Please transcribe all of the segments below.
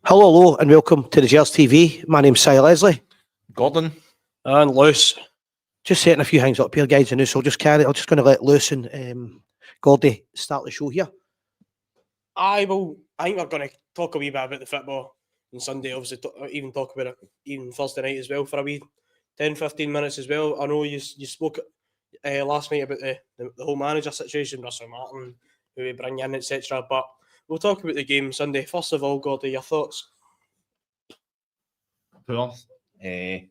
Hello, and welcome to the Gers TV. My name's Si Leslie. Gordon. And Lewis. Just setting a few things up here, guys, and so I'm just going to let Lewis and Gordy start the show here. I think we're going to talk a wee bit about the football on Sunday, obviously, even talk about it even Thursday night as well for a wee 10-15 minutes as well. I know you spoke last night about the whole manager situation, Russell Martin, who we bring in, etc. But we'll talk about the game Sunday. First of all, Gordy, your thoughts? Poor. It's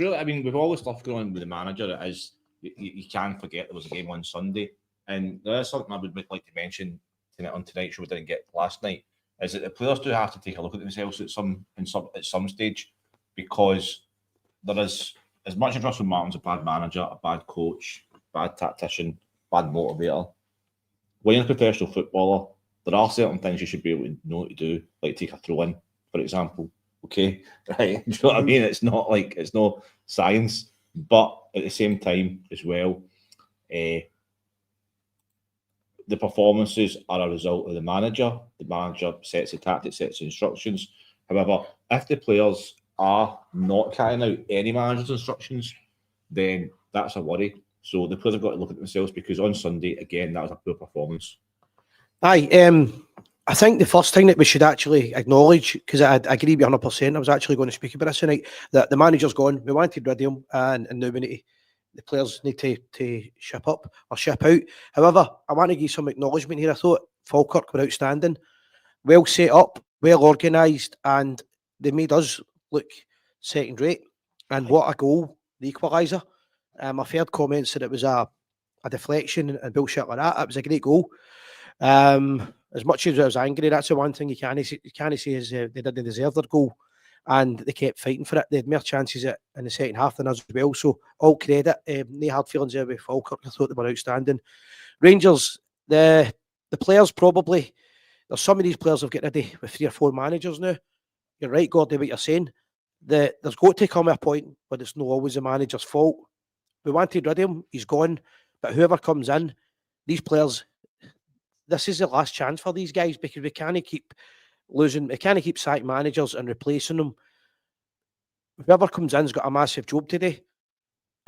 really, I mean, with all the stuff going on with the manager, it is, you can't forget there was a game on Sunday. And there is something I would like to mention on tonight's show we didn't get last night, is that the players do have to take a look at themselves at some stage, because there is, as much as Russell Martin's a bad manager, a bad coach, bad tactician, bad motivator, when you're a professional footballer, there are certain things you should be able to know to do, like take a throw in, for example. Okay, right? Do you know what I mean? It's no science, but at the same time as well, the performances are a result of the manager. The manager sets the tactics, sets the instructions. However, if the players are not carrying out any manager's instructions, then that's a worry. So the players have got to look at themselves, because on Sunday, again, that was a poor performance. Aye, I think the first thing that we should actually acknowledge, because I agree with 100%, I was actually going to speak about this tonight, that the manager's gone. We wanted rid of him, and now we need the players need to ship up or ship out. However, I want to give some acknowledgement here. I thought Falkirk were outstanding, well set up, well organised, and they made us look second rate. And what a goal, the equaliser. I've heard comments that it was a deflection and bullshit like that. It was a great goal. As much as I was angry, that's the one thing you can't say is they didn't deserve their goal, and they kept fighting for it. They had more chances in the second half than us as well. So all credit. No hard feelings there with Falkirk. I thought they were outstanding. Rangers, the players probably, there's some of these players have got rid of with 3 or 4 managers now. You're right, Gordy, what you're saying. There's got to come a point where it's not always the manager's fault. We wanted rid of him, he's gone. But whoever comes in, these players, this is the last chance for these guys, because we can't keep losing, we can't keep sacking managers and replacing them. Whoever comes in's got a massive job today.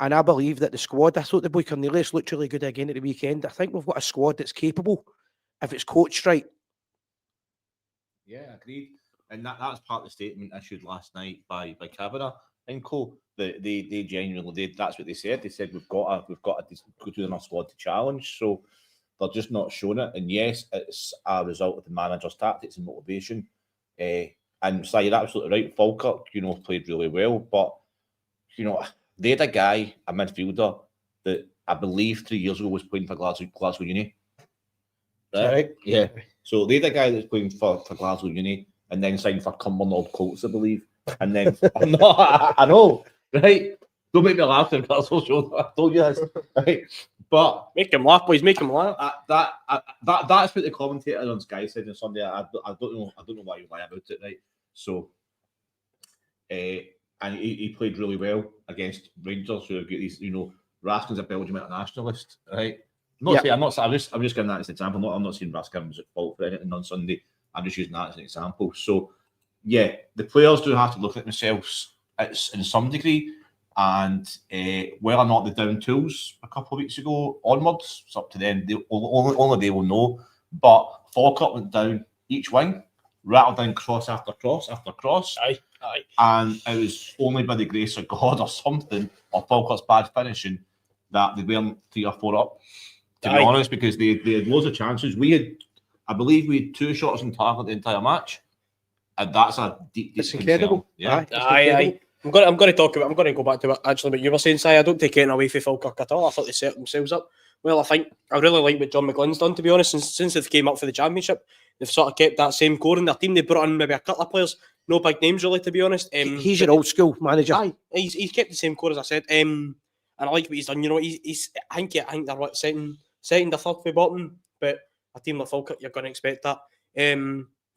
And I believe that the squad, I thought the boy Cornelius looked really good again at the weekend. I think we've got a squad that's capable, if it's coached right. Yeah, agreed. And that's part of the statement issued last night by Kavanagh and co. They genuinely that's what they said. They said we've got to go to our squad to challenge. So they're just not showing it. And yes, it's a result of the manager's tactics and motivation. And so you're absolutely right. Falkirk, played really well, but they had a midfielder that I believe 3 years ago was playing for Glasgow Uni. Right? Yeah. So they had a guy that's playing for Glasgow Uni, and then signed for Cumbernauld Colts, I believe. And then I know, right? Don't make me laugh in Glasgow show. I told you this, right? But make him laugh, boys. Make him laugh. That's what the commentator on Sky said on Sunday. I don't know why you lie about it, right? So, and he played really well against Rangers, who have got these, Raskin's a Belgium internationalist, right? I'm just giving that as an example. I'm not saying Raskin was at fault for anything on Sunday. I'm just using that as an example. So, yeah, the players do have to look at themselves in some degree. And whether or not they down tools a couple of weeks ago onwards, it's up to them. Only they will know. But Falkirk went down each wing, rattled down cross after cross after cross. Aye. And it was only by the grace of God or something, or Falkirk's bad finishing, that they weren't 3 or 4 up, to be honest, because they had loads of chances. I believe we had 2 shots on target the entire match. And that's a deep It's incredible. Concern. Yeah. Aye. I'm going to go back to what you were saying, Si. I don't take anything away from Falkirk at all. I thought they set themselves up well. I really like what John McGlynn's done, to be honest. Since they've came up for the championship, they've sort of kept that same core in their team. They brought in maybe a couple of players, no big names really, to be honest. He's an old school manager. Aye, he's kept the same core, as I said. And I like what he's done. I think they're what, second or third for bottom, but a team like Falkirk, you're going to expect that.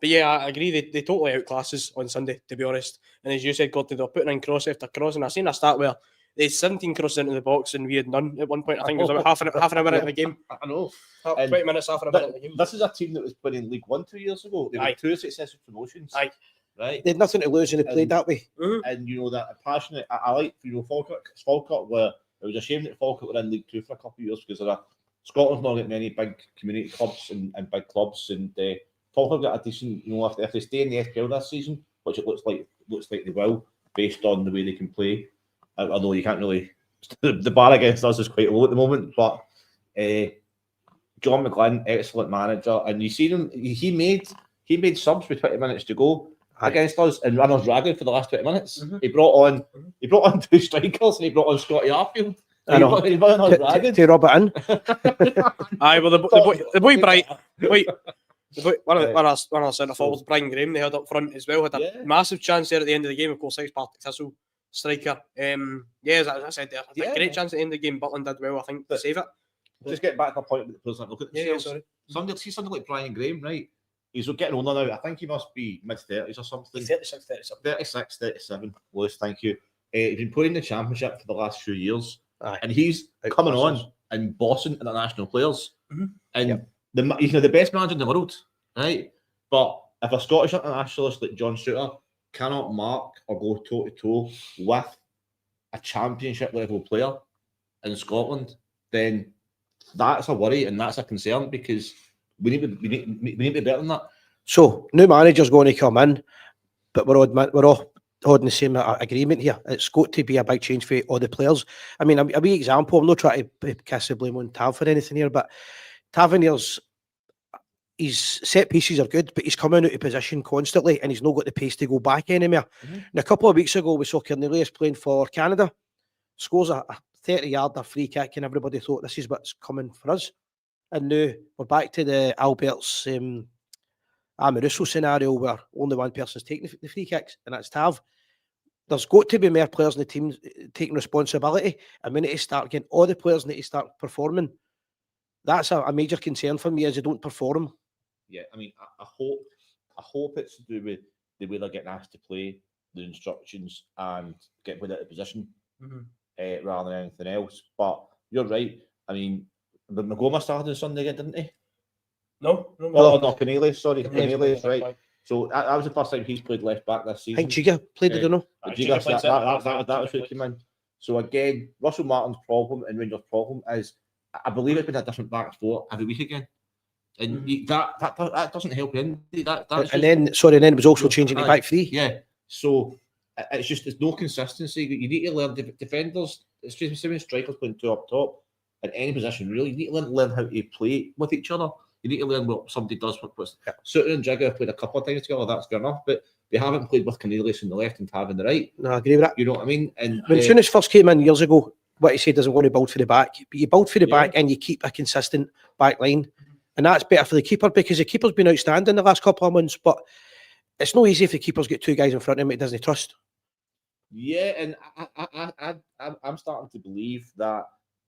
But yeah, I agree. They totally outclass us on Sunday, to be honest. And as you said, God, they were putting in cross after cross. And I seen a stat where They had 17 crosses into the box and we had none at one point. I think it was about half an hour into the game. I know. 20 minutes, half an hour into the game. This is a team that was playing in League One 2 years ago. They Aye. had 2 successive promotions. Aye. Right. They had nothing to lose and they played that way. And you know that passionate. I like Falkirk were. It was a shame that Falkirk were in League Two for a couple of years because Scotland's not got many big community clubs and big clubs, and Falkirk got a decent. You know, if they stay in the FPL this season, which it looks like they will, based on the way they can play. Although you can't really, the bar against us is quite low at the moment. But John McGlynn, excellent manager, and you see him. He made subs with 20 minutes to go against us and ran us ragged for the last 20 minutes. He brought on 2 strikers and he brought on Scotty Arfield. I know. He ran us ragged To rub it in. Aye, well, the boy Bright, one of our centre forwards, Brian Graham, they had up front as well, had a massive chance there at the end of the game. Of course, Partick Thistle striker. As I said, there had a great chance at the end of the game. Butland did well, I think, to save it. Just get back to the point with the players. Look at themselves. Sorry. Somebody like Brian Graham, right? He's getting older now. I think he must be mid-30s or something. 36, 37. 36, 37. Lewis, thank you. He's been playing the Championship for the last few years. Aye. And he's coming on and bossing international players. And he's the best manager in the world, right? But if a Scottish internationalist like John Shooter cannot mark or go toe-to-toe with a Championship level player in Scotland, then that's a worry and that's a concern because we need to be better than that. So, new manager's going to come in, but we're all holding the same agreement here. It's got to be a big change for all the players. I mean, a wee example, I'm not trying to cast the blame on Tav for anything here, but Tavernier's his set pieces are good, but he's coming out of position constantly and he's not got the pace to go back anymore. And a couple of weeks ago, we saw Cornelius playing for Canada, scores a 30-yarder free kick, and everybody thought this is what's coming for us. And now we're back to the Albert's Amoruso scenario where only one person's taking the free kicks, and that's Tav. There's got to be more players in the team taking responsibility, and we need to start getting all the players need to start performing. That's a major concern for me, as they don't perform. Yeah, I mean, I hope it's to do with the way they're getting asked to play, the instructions, and get put out of position rather than anything else. But you're right. I mean, Magoma started on Sunday again, didn't he? No, Cornelius, sorry. Cornelius, right. So that was the first time he's played left back this season. I think Giga played it, I don't know. That was who came in. So again, Russell Martin's problem and Rangers' problem is, I believe it's been a different back four every week again. And that doesn't help in. And then it was also changing to back three. Yeah. So it's just there's no consistency. You need to learn defenders, especially strikers playing two up top in any position. Really, you need to learn how to play with each other. You need to learn what somebody does. Suter and Jigger have played a couple of times together. That's good enough, but they haven't played with Cornelius on the left and Tav on the right. No, I agree with that. You know what I mean? And when Souness first came in years ago, what he said doesn't want to build for the back, but you build for the back and you keep a consistent back line. And that's better for the keeper because the keeper's been outstanding the last couple of months, but it's not easy if the keeper's got two guys in front of him he doesn't trust. Yeah, and I'm starting to believe that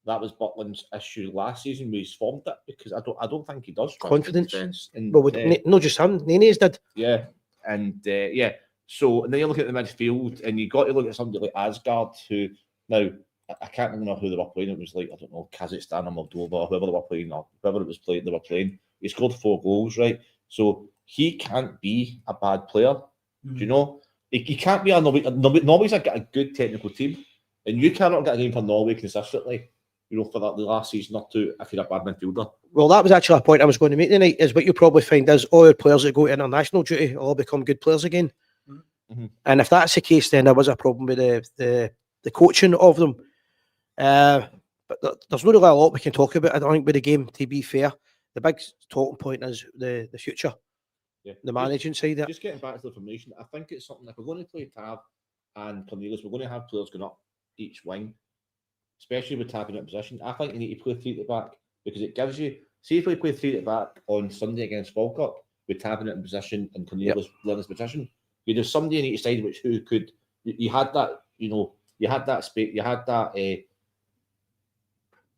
was Butland's issue last season when he's formed it because I don't think he does confidence. And, well, not just him, Nene's did. Yeah, and So and then you look at the midfield, and you got to look at somebody like Asgard, who now I can't remember who they were playing. It was like, I don't know, Kazakhstan or Moldova, whoever they were playing, or whoever it was playing, they were playing. He scored 4 goals, right? So he can't be a bad player. Do you know? He can't be a Norway. Norway's got a good technical team, and you cannot get a game for Norway consistently. You know, for that the last season or two, if you're a bad midfielder. Well, that was actually a point I was going to make tonight. Is what you'll probably find is all the players that go to international duty all become good players again. And if that's the case, then there was a problem with the coaching of them. But there's not really a lot we can talk about, I don't think, with the game, to be fair. The big talking point is the future, the managing side. Just getting back to the formation, I think it's something, if we're going to play Tav and Cornelius, we're going to have players going up each wing, especially with Tav in that position. I think you need to play 3 at the back because it gives you, see if we play 3 at the back on Sunday against Falkirk with Tav in that position and Cornelius learning his position. You'd have somebody on each side who could, you had that, you had that space, you had that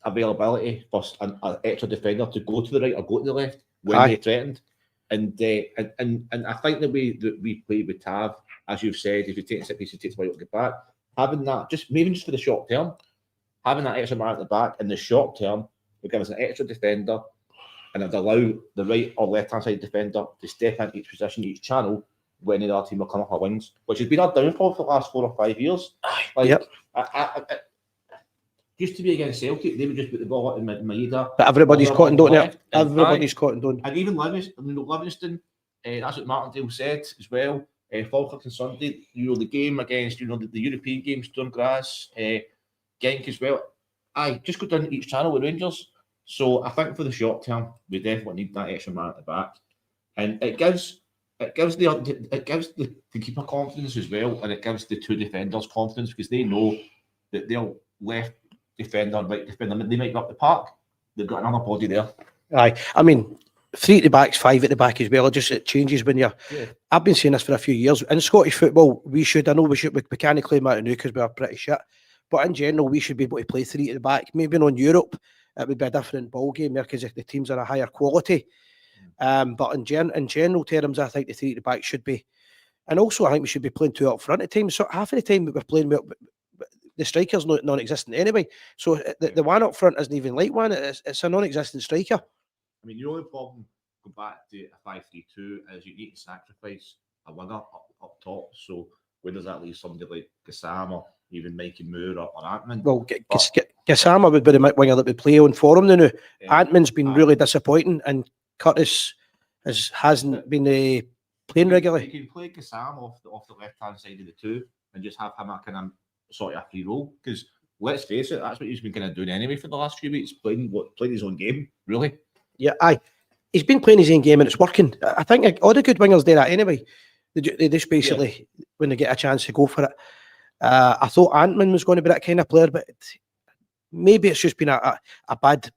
availability for an extra defender to go to the right or go to the left when they threatened. And I think the way that we play with Tav, as you've said, if you take a set piece, it takes a while to get back. having that, even just for the short term, having that extra man at the back in the short term will give us an extra defender, and it'll allow the right or left hand side defender to step into each position, each channel, when the other team will come up our wings, which has been our downfall for the last 4 or 5 years. Like, Yep. I used to be against Celtic, they would just put the ball in Maeda. But everybody's caught and don't it. Everybody's caught and don't. And even Livingston, that's what Martindale said as well. Falkirk on Sunday, the game against, the European game, Sturmgrass, Genk as well. Just go down each channel with Rangers. So I think for the short term, we definitely need that extra man at the back, and it gives the keeper confidence as well, and it gives the two defenders confidence because they know that their left defender, right defender, they might go up the park. They've got another body there. Aye, I mean, 3 at the back, 5 at the back as well. It changes when you're. Yeah. I've been saying this for a few years. In Scottish football, we can't claim that now because we are pretty shit. But in general, we should be able to play 3 at the back. Maybe in Europe, it would be a different ball game there because the teams are a higher quality. But in general terms, I think the 3 at the back should be. And also, I think we should be playing 2 up front at times. So half of the time we're playing, the striker's non-existent anyway. So the one up front isn't even like one. It's a non-existent striker. I mean, the only problem, go back to a 5-3-2, is you need to sacrifice a winger up top. So where does that leave somebody like Gassam or even Mikey Moore or Antman? Well, Gassama would be the winger that would play on for him now. Yeah. Antman's been really disappointing, and Curtis hasn't been playing regularly. You can play Gassam off the left-hand side of the two and just have him a kind of sort of a free role, because let's face it, that's what he's been kind of doing anyway for the last few weeks, playing his own game, really. Yeah, he's been playing his own game and it's working. I think all the good wingers do that anyway. They just basically, when they get a chance to go for it. I thought Antman was going to be that kind of player, but maybe it's just been a bad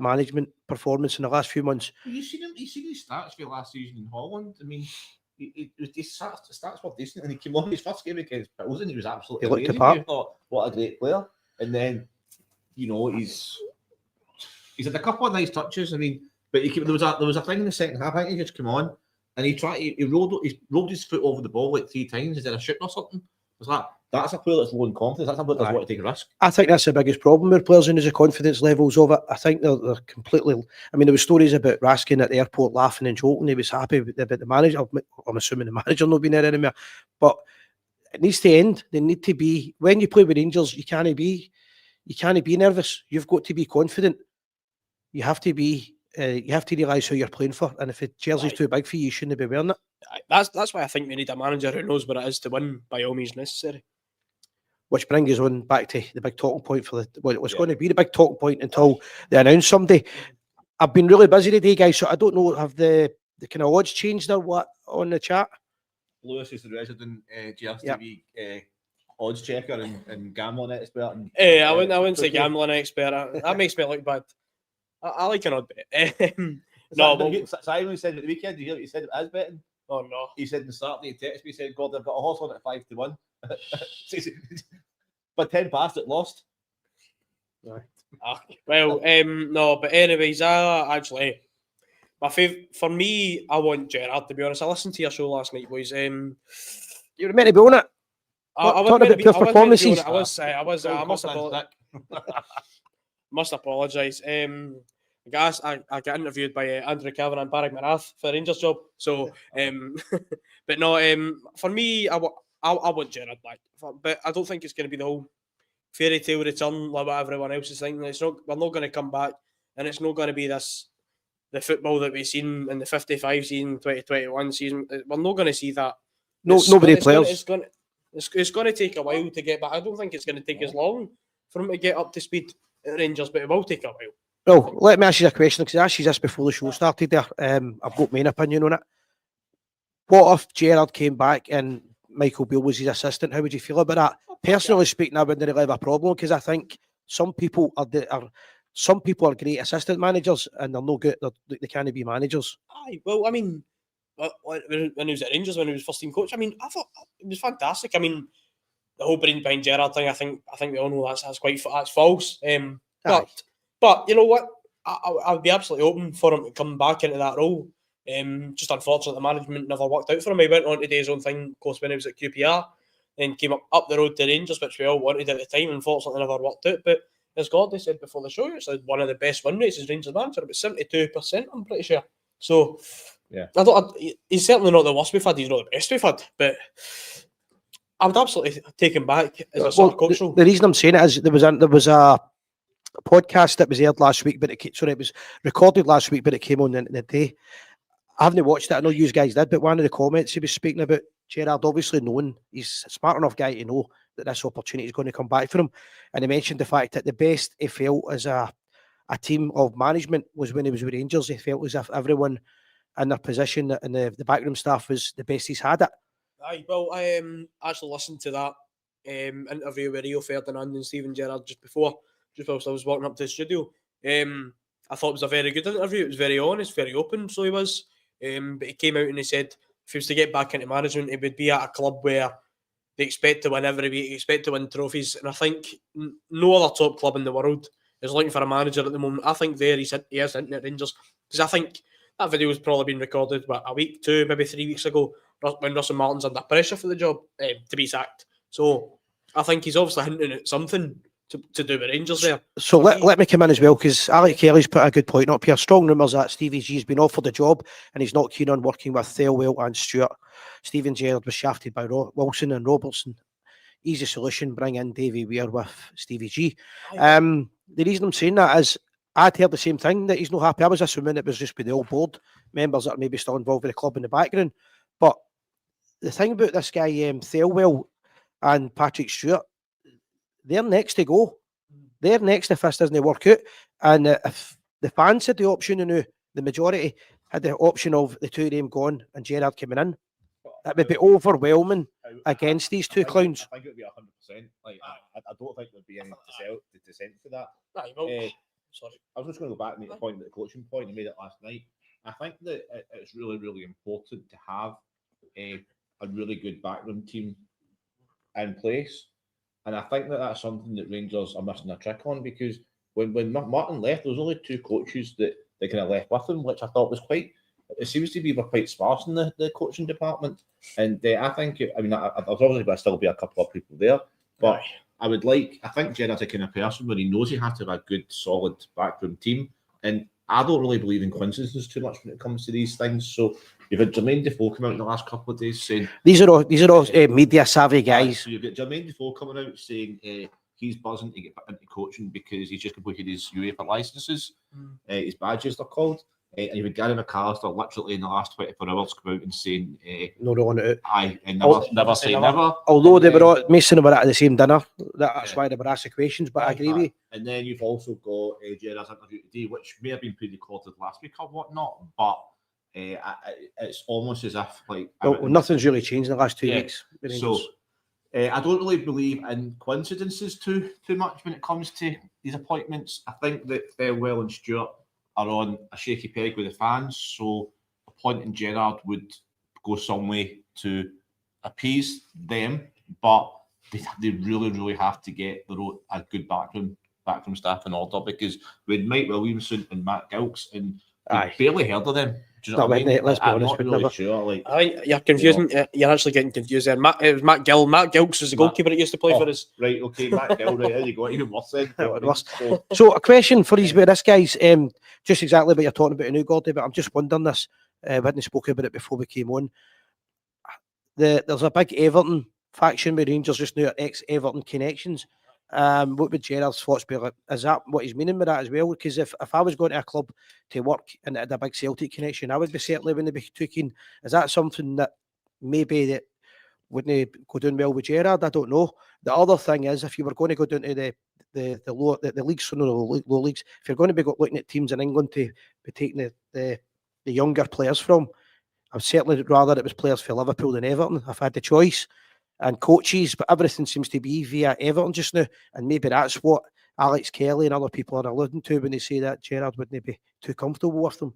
management performance in the last few months. You seen his stats for last season in Holland. I mean, his stats were decent, and he came on his first game against Pilsen. He was absolutely amazing. You thought, what a great player. And then, he's had a couple of nice touches. I mean, but there was a thing in the second half. I think he just came on and he rolled his foot over the ball like 3 times instead of shooting or something. It's like, that's a player that's low in confidence. That's a player that's want to take a risk. I think that's the biggest problem with players and the confidence levels of it. I think they're completely. I mean, there were stories about Raskin at the airport laughing and joking. He was happy about the manager. I'm assuming the manager not being there anymore. But it needs to end. They need to be, when you play with Rangers, you can't be nervous. You've got to be confident. You have to be. You have to realise who you're playing for, and if the jersey's too big for you, you shouldn't be wearing it. That's why I think we need a manager who knows what it is to win by all means necessary. Which brings us on back to the big talking point for what's going to be the big talking point until they announce somebody. I've been really busy today, guys, so I don't know, have the kind of odds changed or what on the chat? Lewis is the resident GRTV odds checker and gambling expert. I wouldn't say gambling expert. That makes me look bad. I like an odd bet. Simon said at the weekend, did you hear what he said as betting? Oh no. He said in the start, he texted me, he said, God, they've got a horse on at 5-1. But 10 past it lost. Right. No, but anyways, actually, my favourite, for me, I want Gerrard, to be honest. I listened to your show last night, boys. You were meant to be on it. I must apologise. Guys, I got interviewed by Andrew Cavan and Barry McGrath for Rangers job. So, but no, for me, I want Gerrard back, but I don't think it's going to be the whole fairy tale return like what everyone else is thinking. We're not going to come back, and it's not going to be the football that we've seen in the 55 season, 2021 season. We're not going to see that. Nobody plays. It's going to take a while to get back. I don't think it's going to take as long for him to get up to speed at Rangers, but it will take a while. Well, let me ask you a question, because I asked you this before the show started there. I've got my own opinion on it. What if Gerrard came back and Michael Beale was his assistant? How would you feel about that? Personally speaking, I wouldn't really have a problem, because I think some people are great assistant managers and they're no good. They can't be managers. Aye, well, I mean, when he was at Rangers, when he was first team coach, I mean, I thought it was fantastic. I mean, the whole brain behind Gerrard thing, I think we all know that's false. But you know what? I'd be absolutely open for him to come back into that role. Just unfortunately, the management never worked out for him. He went on to do his own thing, of course, when he was at QPR. then came up the road to Rangers, which we all wanted at the time, unfortunately never worked out. But as Gordy said before the show, it's one of the best win rates as Rangers manager, about 72%, I'm pretty sure. So, yeah, he's certainly not the worst we've had, he's not the best we've had, but I would absolutely take him back as a sort of coach role. The reason I'm saying it is there was a podcast that was aired last week, but it was recorded last week, but it came on in the day. I haven't watched it. I know you guys did, but one of the comments he was speaking about Gerrard, obviously knowing he's a smart enough guy to know that this opportunity is going to come back for him, and he mentioned the fact that the best he felt as a team of management was when he was with Rangers. He felt as if everyone in their position and the backroom staff was the best he's had it. Aye, well, I actually listened to that interview with Rio Ferdinand and Steven Gerrard just whilst I was walking up to the studio. I thought it was a very good interview. It was very honest, very open, so he was. But he came out and he said if he was to get back into management, it would be at a club where they expect to win every week, expect to win trophies. And I think no other top club in the world is looking for a manager at the moment. I think he is into at Rangers, because I think that video has probably been recorded a week, 2, maybe 3 weeks ago, when Russell Martin's under pressure for the job to be sacked. So I think he's obviously hinting at something to do with Rangers there. So let me come in as well, because Alec Kelly's put a good point up here. Strong rumours that Stevie G's been offered the job and he's not keen on working with Thelwell and Stewart. Steven Gerrard was shafted by Wilson and Robertson. Easy solution, bring in Davy Weir with Stevie G. The reason I'm saying that is I'd heard the same thing, that he's not happy. I was assuming it was just with the old board members that are maybe still involved with the club in the background. But the thing about this guy, Thelwell and Patrick Stewart, they're next to go. They're next if this doesn't work out. And if the fans had the option, the majority had the option of the two of them gone and Gerrard coming in, that would be overwhelming against these two clowns. I think it would be 100%. Like, I don't think there'd be any dissent to that. Sorry. I was just going to go back and make the point, the coaching point. I made it last night. I think that it's really, really important to have a really good backroom team in place. And I think that that's something that Rangers are missing a trick on, because when Martin left, there was only 2 coaches that they kind of left with him, which I thought was quite. It seems to be quite sparse in the coaching department, and I think there's obviously going to still be a couple of people there, but I think Gerrard's a kind of person where he knows he has to have a good, solid backroom team, and I don't really believe in coincidences too much when it comes to these things. So you've had Jermaine Defoe come out in the last couple of days saying these are all media savvy guys. So you've got Jermaine Defoe coming out saying he's buzzing to get back into coaching because he's just completed his UEFA licenses, his badges they're called. And you've had Gary McAllister literally in the last 24 hours come out and saying no, don't want it. Aye, and never say never. Although they were all Mason were at the same dinner, that's why they were asked questions. But I agree with you. And then you've also got Gerrard's interview today, which may have been pre-recorded last week or whatnot, but it's almost as if nothing's really changed in the last 2 weeks. So I don't really believe in coincidences too much when it comes to these appointments. I think that Thelwell and Stewart are on a shaky peg with the fans, so appointing Gerrard would go some way to appease them, but they really, really have to get a good backroom staff in order, because with Mike Williamson and Matt Gilks, and I barely heard of them. Do you know what I mean? Let's be honest, I'm not really sure. I think you're confusing. You're actually getting confused there. It was Matt Gill. Matt Gilks was the goalkeeper that used to play for us. Right, okay, Matt Gill. Right, there you go. Even worse then. So a question for these about this, guys. Just exactly what you're talking about in Gordy, but I'm just wondering this. We hadn't spoken about it before we came on. There's a big Everton faction with Rangers just now, ex-Everton connections. What would Gerrard's thoughts be like? Is that what he's meaning with that as well? Because if I was going to a club to work and it had a big Celtic connection, I would be certainly wouldn't be too keen. Is that something that maybe that wouldn't go down well with Gerrard? I don't know. The other thing is, if you were going to go down to the leagues, so no, low leagues, if you're going to be looking at teams in England to be taking the younger players from, I'd certainly rather it was players for Liverpool than Everton if I had the choice. And coaches, but everything seems to be via Everton just now, and maybe that's what Alex Kelly and other people are alluding to when they say that Gerrard wouldn't be too comfortable with them.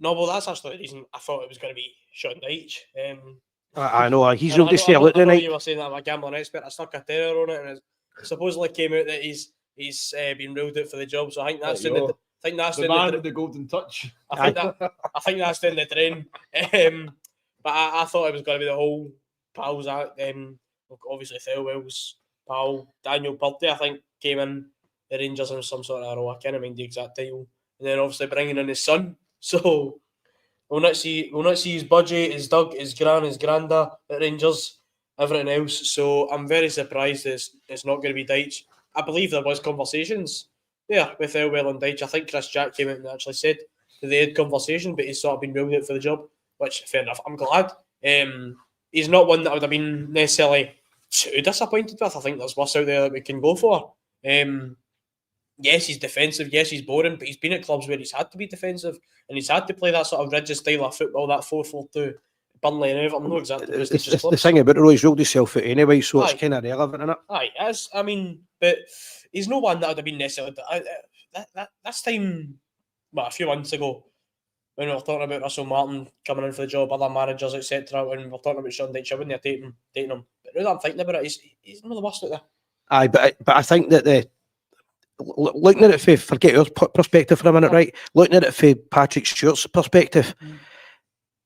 No, well, that's actually the reason I thought it was going to be Sean Dyche. I know he's really still out there. I know you were saying that I'm a gambling expert. I stuck a terror on it, and it supposedly came out that he's been ruled out for the job. So I think that's think that's The man with the golden touch. I think that's the end of the train. But I thought it was going to be the whole Pals. Obviously Thelwell's pal Daniel Purdy, I think, came in the Rangers in some sort of role. I can't mind the exact title. And then obviously bringing in his son. So we'll not see his budget, his Doug, his granda at Rangers, everything else. So I'm very surprised it's not going to be Deitch. I believe there was conversations there with Elwell and Deitch. I think Chris Jack came out and actually said that they had conversation, but he's sort of been ruled out for the job, which fair enough. I'm glad. He's not one that I would have been necessarily too disappointed with. I think there's worse out there that we can go for. Yes, he's defensive. Yes, he's boring, but he's been at clubs where he's had to be defensive and he's had to play that sort of rigid style of football, that 4-4-2. Burnley and Everton, I know exactly. The thing about it, he's ruled himself out anyway, so it's kind of relevant, isn't it? Aye, it is. I mean, but he's no one that would have been necessarily. This time, a few months ago, when we were talking about Russell Martin coming in for the job, other managers, etc., when we were talking about Sean Dyche, I wouldn't have taken him. But now that I'm thinking about it, he's one of the worst out there. Aye, but I think that looking at it from, forget your perspective for a minute, right? Looking at it from Patrick Stewart's perspective,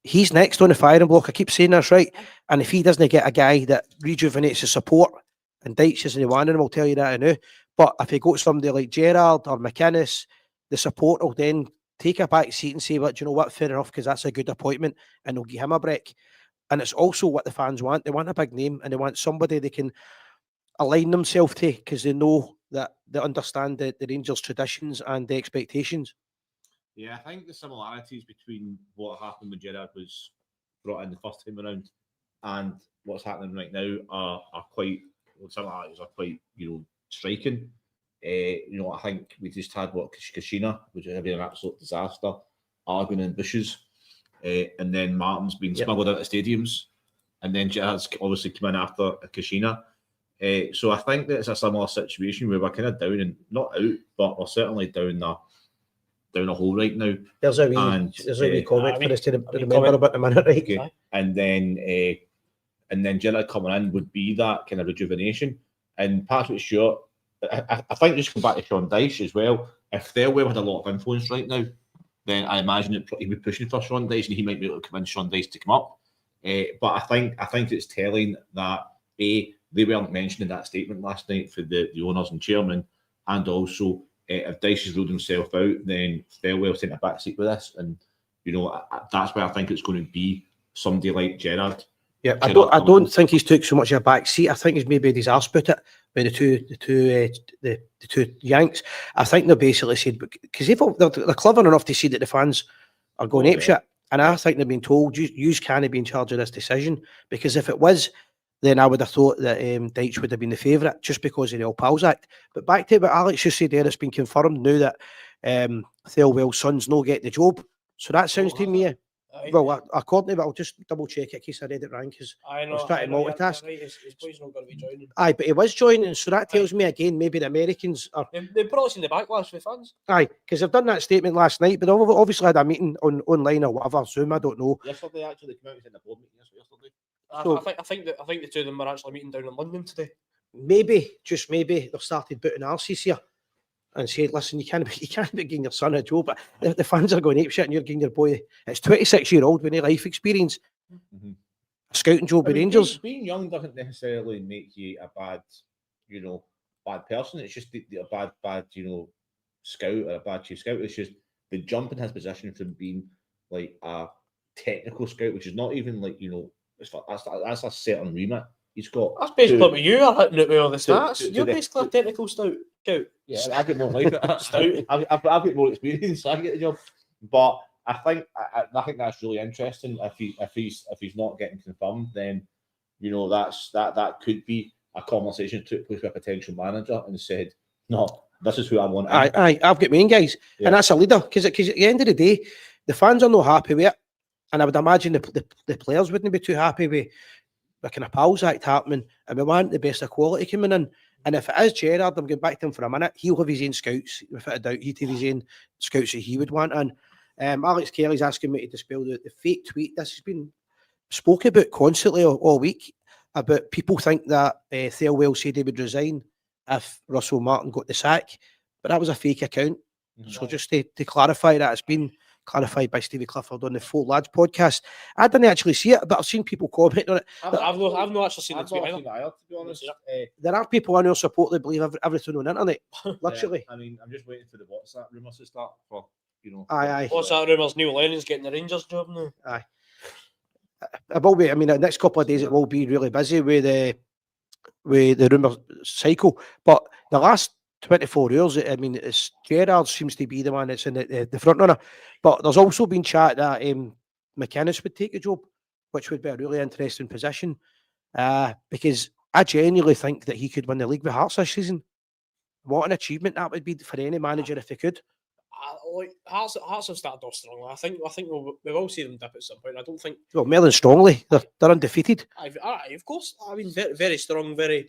he's next on the firing block. I keep saying this, right? And if he doesn't get a guy that rejuvenates his support, and Dyche isn't one of them, I'll tell you that I know. But if you go to somebody like Gerrard or McInnes, the support will then take a back seat and say, well, do you know what, fair enough, because that's a good appointment, and they'll give him a break. And it's also what the fans want. They want a big name, and they want somebody they can align themselves to, because they know that they understand the Rangers' traditions and the expectations. Yeah, I think the similarities between what happened when Gerrard was brought in the first time around and what's happening right now are quite, similarities are quite, striking. I think we just had Kashina, which has been an absolute disaster, arguing in bushes, and then Martin's been smuggled out of stadiums, and then Gerrard's obviously come in after Kashina. So I think that it's a similar situation where we're kind of down and not out, but we're certainly down a hole right now. There's a wee comment for us to remember about the minute, right? Okay. And then Gerrard coming in would be that kind of rejuvenation. And Patrick Stewart, I think just going back to Sean Dyche as well, if Thelwell had a lot of influence right now, then I imagine he'd be pushing for Sean Dyche and he might be able to convince Sean Dyche to come up. But I think it's telling that they weren't mentioned in that statement last night for the owners and chairman, and also if Dyche has ruled himself out, then Thelwell's taking a back seat with this, and that's why I think it's going to be somebody like Gerrard. Yeah, I don't think he's took so much of a back seat. I think he's maybe his arse put it by the two Yanks. I think they basically said, because they're clever enough to see that the fans are going apeshit, and I think they've been told you can't be in charge of this decision, because if it was, then I would have thought that Dyche would have been the favourite just because of the All Pals Act. But back to what Alex just said there, it's been confirmed now that Thelwell's son's no get the job. So that sounds to me, well, according to it, I'll just double check it in case I read it wrong, because I was trying to multitask. Right. His boy's not going to be joining. Aye, but he was joining, so that tells me again, maybe the Americans are... They've probably seen the backlash with fans. Aye, because they've done that statement last night, but they've obviously had a meeting online or whatever, Zoom, I don't know. Yesterday, actually, they came out and said the board meeting yesterday. I think the two of them were actually meeting down in London today. Maybe, just maybe, they've started putting arses here and said, listen, you can't be giving your son a job, but the fans are going apeshit and you're giving your boy, it's 26-year-old with no life experience, a scouting job with Rangers. Being young doesn't necessarily make you a bad, bad person. It's just a bad, scout or a bad chief scout. It's just the jump in his position from being like a technical scout, which is not even like, that's a certain remit. He's got. That's basically what you are hitting it with all the stats. You're basically a technical scout. Yeah, I get more life at it. I've got more experience, so I get the job. But I think that's really interesting. If he's not getting confirmed, then that could be a conversation that took place with a potential manager and said, no, this is who I want. Aye, I've got main guys, and that's a leader, because at the end of the day, the fans are not happy with it, and I would imagine the players wouldn't be too happy with the kind of Pals Act happening, and we want the best of quality coming in. And if it is Gerrard, I'm going back to him for a minute, he'll have his own scouts, without a doubt. He'd have his own scouts that he would want. And Alex Kelly's asking me to dispel the fake tweet. This has been spoken about constantly all week, about people think that Thelwell said he would resign if Russell Martin got the sack, but that was a fake account. So just to clarify that, it's been clarified by Stevie Clifford on the Four Lads podcast. I didn't actually see it, but I've seen people comment on it. I've not actually seen the tweet either. To be honest. There are people on our support that believe everything on the internet, literally. I mean, I'm just waiting for the WhatsApp rumours to start for, Aye. What's that rumours? Neil Lennon's getting the Rangers job now. Aye. It will be. I mean, the next couple of days it will be really busy with the rumour cycle. But the last 24 hours, I mean, it's Gerrard seems to be the man that's in the front runner. But there's also been chat that McInnes would take the job, which would be a really interesting position. Because I genuinely think that he could win the league with Hearts this season. What an achievement that would be for any manager if they could. Hearts have started off strongly. I think we will see them dip at some point. I don't think. Well, more than strongly, they're undefeated. Of course. I mean, very, very strong, very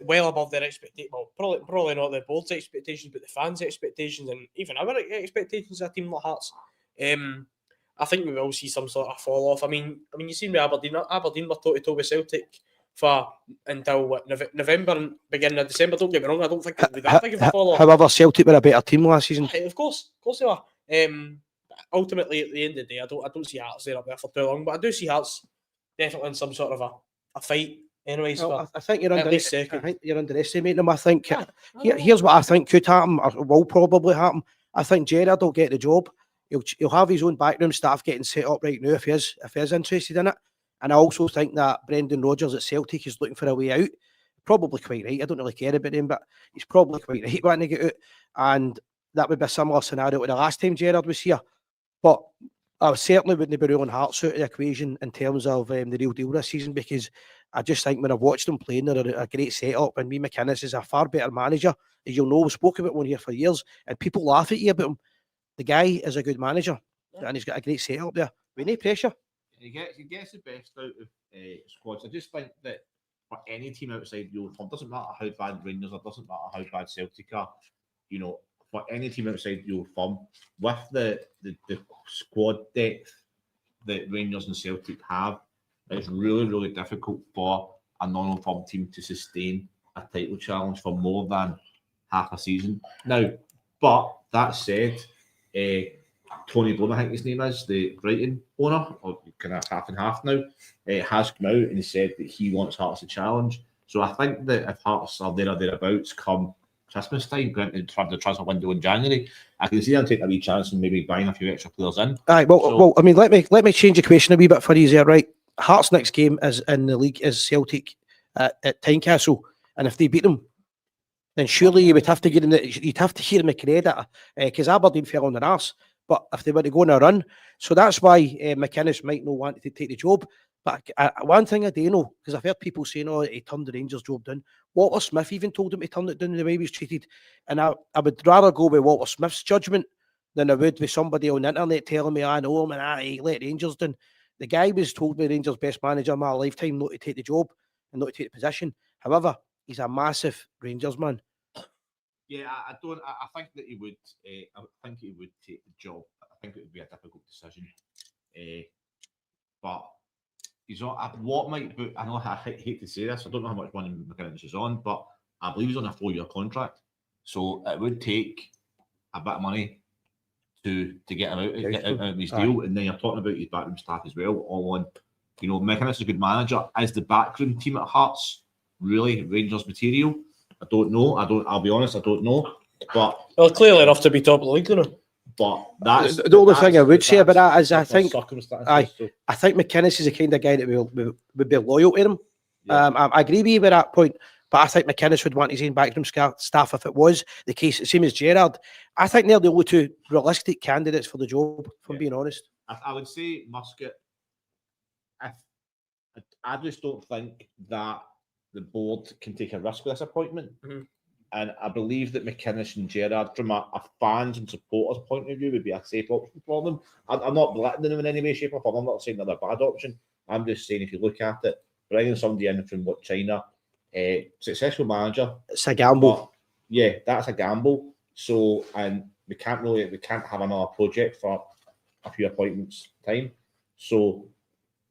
well above their expectations. Well, probably not the board's expectations, but the fans' expectations, and even our expectations of a team like Hearts. I think we will see some sort of fall off. I mean, you seen with Aberdeen. Aberdeen were toe-to-toe with Celtic until November and beginning of December. Don't get me wrong, I don't think it would be that big of a fall off. However, Celtic were a better team last season. Of course they are. Ultimately, at the end of the day, I don't see Hearts there up there for too long, but I do see Hearts definitely in some sort of a fight. Anyways, well, I think you're underestimating them. I think Aye. here's what I think could happen, or will probably happen. I think Gerrard will get the job. He'll have his own backroom staff getting set up right now if he is interested in it. And I also think that Brendan Rodgers at Celtic is looking for a way out. Probably quite right. I don't really care about him, but he's probably quite right wanting to get out. And that would be a similar scenario to the last time Gerrard was here. But I certainly wouldn't be ruling Hearts out of the equation in terms of the real deal this season, because I just think when I've watched them playing, they're a great setup. And McInnes is a far better manager. As you'll know, we've spoken about one here for years, and people laugh at you about him. The guy is a good manager, and he's got a great setup there. We need pressure. He gets the best out of squads. I just think that for any team outside the Old Firm, doesn't matter how bad Rangers are, doesn't matter how bad Celtic are, for any team outside the Old Firm, with the squad depth that Rangers and Celtic have, it's really, really difficult for a non-Old Firm team to sustain a title challenge for more than half a season. Now, but that said, Tony Bloom, I think his name is, the Brighton owner, or kind of half and half now, has come out and he said that he wants Hearts to challenge. So I think that if Hearts are there or thereabouts come Christmas time, granted the transfer window in January, I can see them taking a wee chance and maybe buying a few extra players in. Aye, well, I mean, let me change the question a wee bit for you there, right? Hearts' next game is in the league is Celtic at Tynecastle, and if they beat them, then surely you would have to give them you'd have to hear them a credit, because Aberdeen fell on their arse. But if they were to go on a run, so that's why McInnes might not want to take the job. But one thing I do know, because I've heard people saying, "Oh, he turned the Rangers job down." Walter Smith even told him to turn it down the way he was treated, and I would rather go with Walter Smith's judgment than I would with somebody on the internet telling me, "I know him and I let Rangers down." The guy was told by Rangers' best manager in my lifetime not to take the job and not to take the position. However, he's a massive Rangers man. Yeah, I don't. I think that he would. I think he would take the job. I think it would be a difficult decision. But he's not. What might? I know I hate to say this. I don't know how much money McInnes is on, but I believe he's on a 4-year contract. So it would take a bit of money to get him out of his deal. And then you're talking about his backroom staff as well. All on, McInnes is a good manager. Is the backroom team at Hearts really Rangers material? I don't know. I'll be honest. I don't know. But clearly enough to be top of the league, you know. But that's the only thing I would say about that is I think McInnes is the kind of guy that would be loyal to him. Yeah. I agree with you with that point, but I think McInnes would want his own backroom staff if it was the case. The same as Gerrard. I think they're the only two realistic candidates for the job, if I'm being honest. I would say Muscat. I just don't think that the board can take a risk with this appointment. Mm-hmm. And I believe that McInnes and Gerrard, from a fans and supporters point of view, would be a safe option for them. I'm not belittling them in any way, shape or form. I'm not saying they're a bad option. I'm just saying if you look at it, bringing somebody in from China, successful manager. It's a gamble. Yeah, that's a gamble. So, and we can't have another project for a few appointments time. So,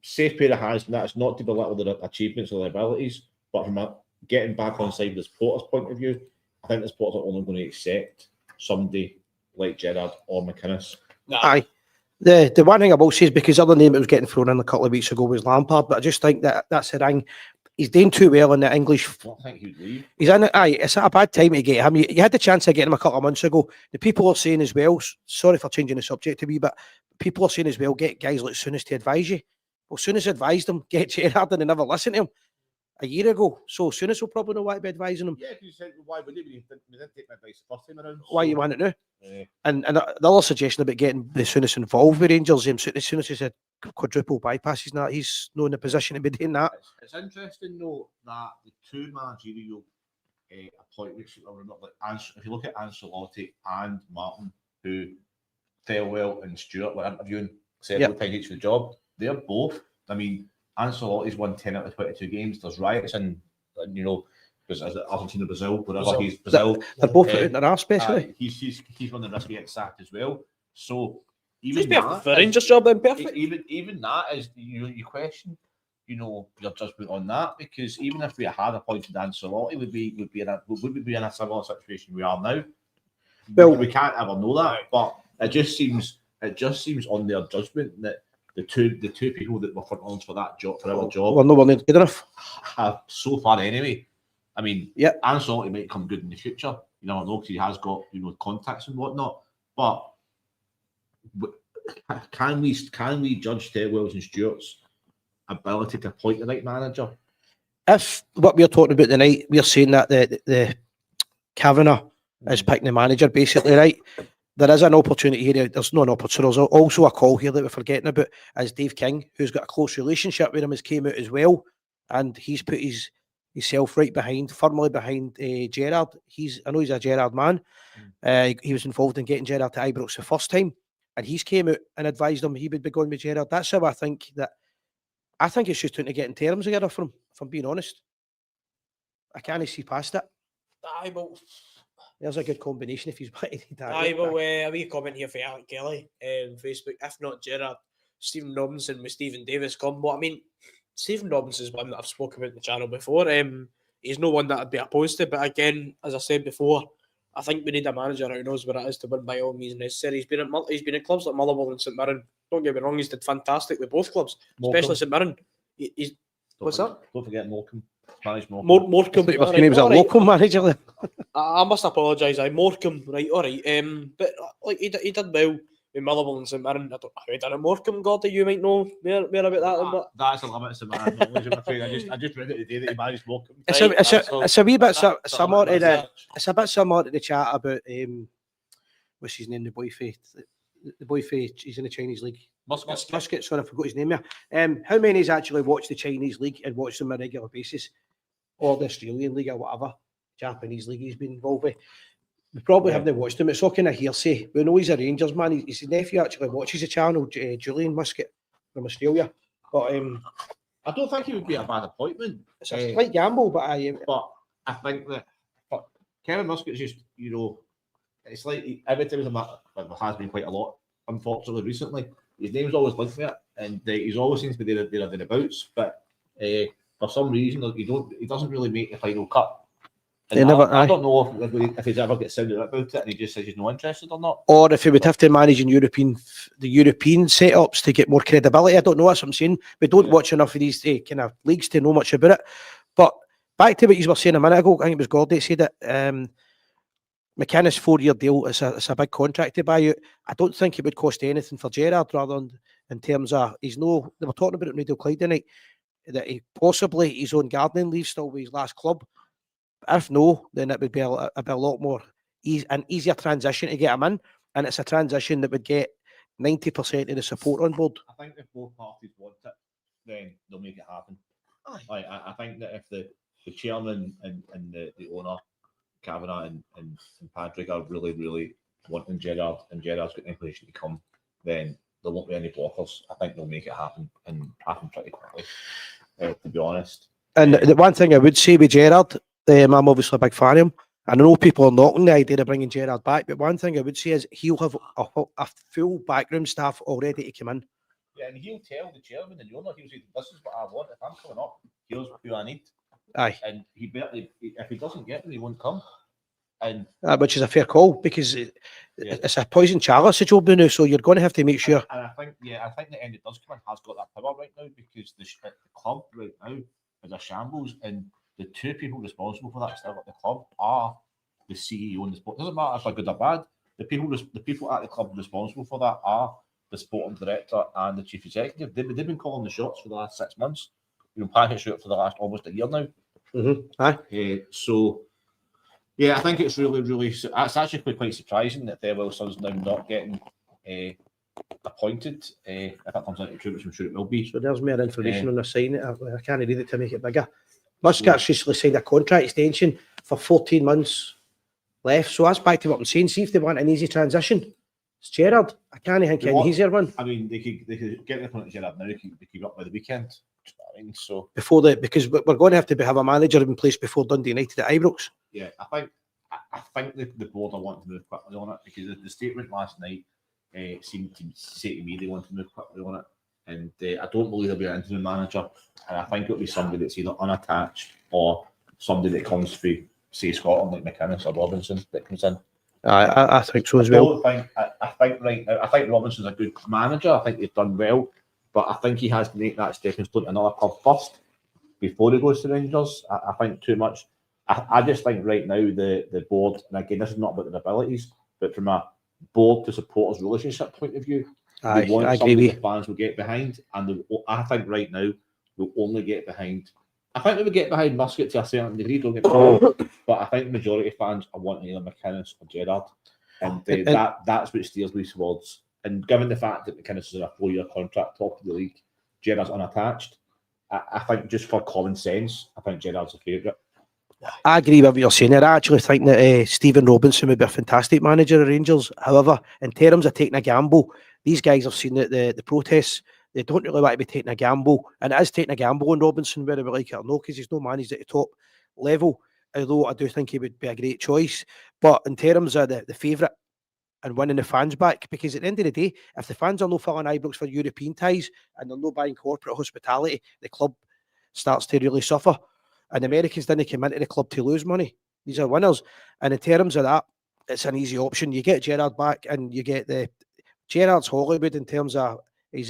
safe pair of hands, and that's not to belittle their achievements or their abilities, but from getting back on side of the supporters' point of view, I think the supporters are only going to accept somebody like Gerrard or McInnes. Nah. Aye. The one thing I will say is because the other name that was getting thrown in a couple of weeks ago was Lampard, but I just think that that's the thing. He's doing too well in the English. I don't think he would leave. He's in it. Aye, it's at a bad time to get him. You had the chance of getting him a couple of months ago. The people are saying as well, sorry for changing the subject a wee bit, people are saying as well, get guys like Souness to advise you. Well, Souness advised him, get Gerrard and they never listened to him a year ago. So Souness will probably know what to be advising him. Yeah, because you said, why would he? We didn't take my advice the first time around. Why you want it now? Yeah. And the other suggestion about getting the Souness involved with Rangers, as soon as he said quadruple bypasses, now he's not in a position to be doing that. It's interesting though that the two managerial appointments, if you look at Ancelotti and Martin, who Thelwell and Stewart were interviewing several times each for the job, they're both. I mean, Ancelotti's won 10 out of 22 games. There's riots in, because Argentina, Brazil, whatever. He's Brazil. They're both out in their arse, basically. He's run the risk of getting sacked as well. So even Just be a Rangers job then, perfect. Even that is you question, your judgment on that, because even if we had appointed Ancelotti, would we be in a similar situation we are now? Well, we can't ever know that, but it just seems on their judgment that the two people that were front runners for that job, for our job, well, no one good enough. So far anyway. I mean, yeah, Ancelotti might come good in the future. You never know, because he has got contacts and whatnot. But can we judge Thelwell's and Stewart's ability to appoint the right manager? If what we're talking about tonight, we're saying that the Kavanagh is picking the manager, basically, right? There is an opportunity here. There's no an opportunity. There's also a call here that we're forgetting about, as Dave King, who's got a close relationship with him, has came out as well, and he's put himself right firmly behind Gerrard. I know he's a Gerrard man. He was involved in getting Gerrard to Ibrox the first time, and he's came out and advised him he would be going with Gerrard. That's how I think it's just trying to get in terms together for him, if I'm being honest. I can't see past it. There's a good combination if he's wanted that. A wee comment here for Alec Kelly on Facebook. If not Gerrard, Stephen Robinson with Stephen Davis combo. I mean, Stephen Robinson is one that I've spoken about in the channel before. He's no one that I'd be opposed to, but again, as I said before, I think we need a manager who knows what it is to win by all means necessary. He's been at clubs like Motherwell and St Mirren. Don't get me wrong, he's did fantastic with both clubs, especially St Mirren. What's that? Don't forget Morecambe. Morecambe. Morecambe. He was a local manager. I must apologise. Morecambe, right? All right. But like he did well with Motherwell and St Mirren. I don't know how he done at Morecambe. Gordy, you might know more about that. That's a limit of St Mirren knowledge, I'm afraid. I just read it today that he managed Morecambe. It's a wee bit similar to the. It's a bit similar to the chat about what's his name? The boy he's in the Chinese league. Muscat. Sorry, I forgot his name there. How many has actually watched the Chinese league and watched them on a regular basis, or the Australian league or whatever Japanese league he's been involved with? We probably haven't watched him. It's all kind of hearsay. We know he's a Rangers man. His nephew actually watches the channel, Julian Muscat from Australia. But I don't think he would be a bad appointment. It's a slight gamble, but I think that Kevin Muscat's just, it's like every time there has been quite a lot, unfortunately, recently. His name's always linked with it, and he always seems to be there thereabouts. But for some reason, he doesn't really make the final cut. And I don't know if he's ever get sounded about it, and he just says he's not interested or not. Or if he would have to manage the European setups to get more credibility. I don't know. That's what I'm saying. We don't watch enough of these kind of leagues to know much about it. But back to what you were saying a minute ago, I think it was Gordy said it. McInnes 4-year deal. It's a big contract to buy out. I don't think it would cost anything for Gerrard, rather than in terms of they were talking about it in Radio Clyde tonight, that he possibly his own gardening leave still with his last club. But if no, then it would be a lot more an easier transition to get him in, and it's a transition that would get 90% of the support on board. I think if both parties want it, then they'll make it happen. I think that if the chairman and the owner, Kavanagh and Patrick, are really, really wanting Gerrard, and Gerrard's got an inclination to come, then there won't be any blockers. I think they'll make it happen, and happen pretty quickly, to be honest. And the one thing I would say with Gerrard, I'm obviously a big fan of him. I know people are knocking the idea of bringing Gerrard back, but one thing I would say is he'll have a full backroom staff already to come in. Yeah, and he'll tell the chairman and the owner, he'll say, "This is what I want. If I'm coming up, here's who I need." Aye. And if he doesn't get them, he won't come. And which is a fair call because Yeah. it's a poison chalice, the job now, so you're going to have to make sure. And I think the end it does come in has got that power right now because the club right now is a shambles, and the two people responsible for that still at the club are the CEO and the sport. Doesn't matter if they're good or bad. The people at the club responsible for that are the sporting director and the chief executive. They've been calling the shots for the last 6 months. Planning shoot for the last almost a year now. Aye. So. Yeah, I think it's really. It's actually quite surprising that Fair Wilson's now not getting appointed. If that comes out to true, which I'm sure it will be. So there's more information on the sign. I can't read it to make it bigger. Muscat's recently signed a contract extension for 14 months left. So that's back to what I'm saying. See if they want an easy transition. It's Gerrard. I can't think of an easier one. I mean, they could get the point of Gerrard now. They could keep up by the weekend. I mean, so because we're going to have a manager in place before Dundee United at Ibrox. Yeah, I think the board are wanting to move quickly on it because the statement last night seemed to say to me they want to move quickly on it, and I don't believe there'll be an interim manager, and I think it'll be somebody that's either unattached or somebody that comes through, say, Scotland, like McInnes or Robinson that comes in. I think so as well. I think right now, I think Robinson's a good manager. I think they've done well, but I think he has to make that stepping stone to another club first before he goes to Rangers. I think too much. I just think right now the board, and again, this is not about their abilities, but from a board to supporters relationship point of view, they want something the fans will get behind, and I think right now we'll only get behind. I think we would get behind Muscat to a certain degree, don't get me wrong, but I think the majority of fans are wanting either McInnes or Gerrard, and that's what steers me towards. And given the fact that McInnes is in a 4-year contract, top of the league, Gerrard's unattached, I think just for common sense, I think Gerrard's a favourite. I agree with what you're saying there. I actually think that Stephen Robinson would be a fantastic manager of Rangers. However, in terms of taking a gamble, these guys have seen that the protests, they don't really want to be taking a gamble. And it is taking a gamble on Robinson, whether we like it or not, because he's not managed at the top level, although I do think he would be a great choice. But in terms of the favourite and winning the fans back, because at the end of the day, if the fans are no filling Ibrox for European ties and they're not buying corporate hospitality, the club starts to really suffer. And Americans didn't come into the club to lose money. These are winners. And in terms of that, it's an easy option. You get Gerrard back and you get Gerrard's Hollywood in terms of his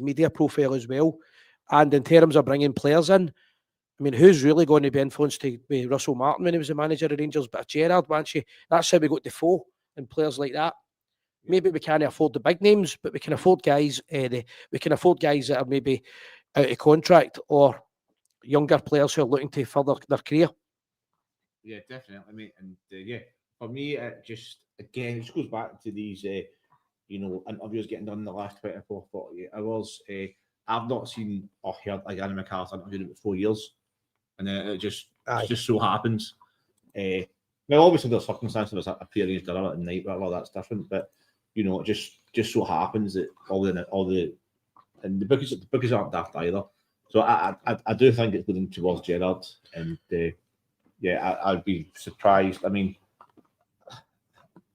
media profile as well. And in terms of bringing players in, I mean, who's really going to be influenced to be Russell Martin when he was the manager of Rangers? But if Gerrard wants you, that's how we got Defoe and players like that. Maybe we can't afford the big names, but we can afford guys. We can afford guys that are maybe out of contract or younger players who are looking to further their career. Yeah, definitely, mate. And for me, it just goes back to these, interviews getting done in the last 24, 48 hours. I've not seen or heard a Gary McAllister interview in about 4 years, and it just so happens. Now, obviously, there's circumstances. There's a pre-arranged dinner at night, whatever. That's different, but it just so happens that all the bookies aren't daft either. So I do think it's leaning towards Gerrard, and I'd be surprised. I mean,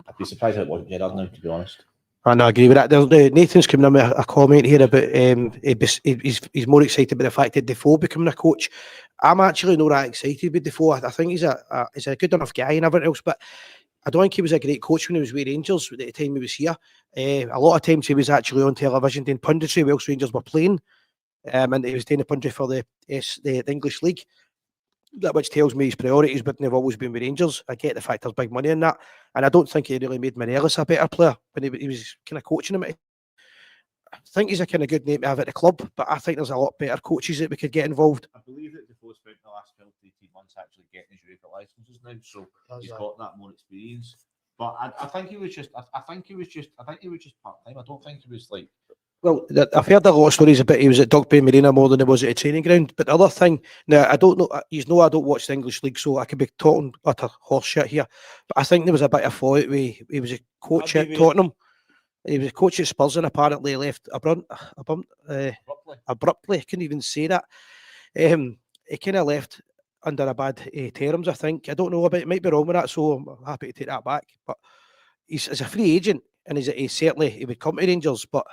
I'd be surprised if it wasn't Gerrard now, to be honest. And I agree with that. Nathan's coming in with a comment here about he's more excited about the fact that Defoe becoming a coach. I'm actually not that excited with Defoe. I think he's a good enough guy and everything else, but I don't think he was a great coach when he was with Rangers at the time he was here. A lot of times he was actually on television doing punditry whilst Rangers were playing. And he was doing the punditry for the English League, which tells me his priorities wouldn't have always been with Rangers. I get the fact there's big money in that, and I don't think he really made Morelos a better player when he was kind of coaching him. I think he's a kind of good name to have at the club, but I think there's a lot better coaches that we could get involved. I believe that Defoe's spent the last 12 to 18 months actually getting his UEFA licenses now, so he's got that more experience. But I think he was just part time. I don't think he was like. Well, I've heard a lot of stories about he was at Dogby Marina more than he was at a training ground. But the other thing, now I don't know, I don't watch the English League, so I could be talking utter horse shit here. But I think there was a bit of fallout. He was a coach at Tottenham. He was a coach at Spurs and apparently left abruptly. I couldn't even say that. He kind of left under a bad terms, I think. I don't know about it. Might be wrong with that, so I'm happy to take that back. But he's a free agent, and he would come to Rangers, but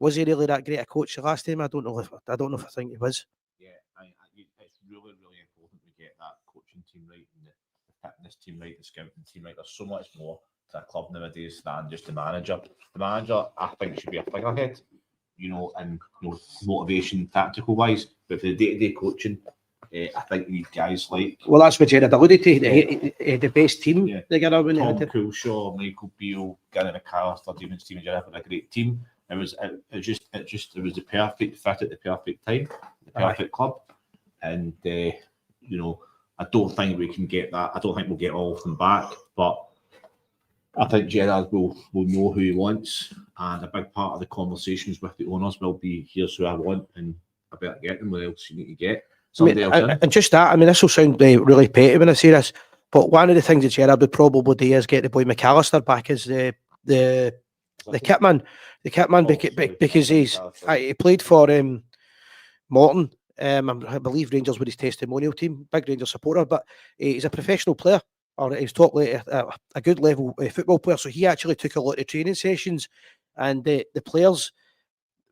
was he really that great a coach the last time? I don't know if I think he was. Yeah, it's really, really important to get that coaching team right and the picking this team right, the scouting team right. There's so much more to a club nowadays than just the manager. The manager, I think, should be a figurehead, and motivation, tactical wise. But for the day-to-day coaching, I think these guys like. Well, that's what Gerard alluded to. The best team together when Tom they had Coulshaw, Michael Beale, Gary McAllister, Steven Gerrard had a great team. It was the perfect fit at the perfect time, the perfect club, and I don't think we can get that. I don't think we'll get all of them back, but I think Gerrard will know who he wants, and a big part of the conversations with the owners will be, here's who I want, and I better get them. What else you need to get? Somebody else in. And just that, this will sound really petty when I say this, but one of the things that Gerrard would probably do is get the boy McAllister back as the kitman, because he played for Morton. I believe Rangers were his testimonial team, big Rangers supporter, but he's a professional player, or he's top a good level football player. So he actually took a lot of training sessions, and the players,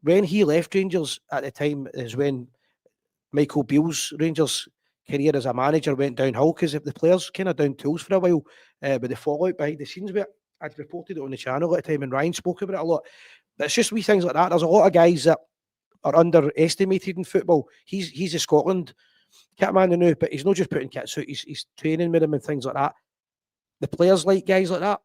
when he left Rangers at the time, is when Michael Beale's Rangers career as a manager went downhill, because the players kind of down tools for a while, with the fallout behind the scenes. But I'd reported it on the channel at the time, and Ryan spoke about it a lot. But it's just wee things like that. There's a lot of guys that are underestimated in football. He's a Scotland kit man now, but he's not just putting kits out. He's training with them and things like that. The players like guys like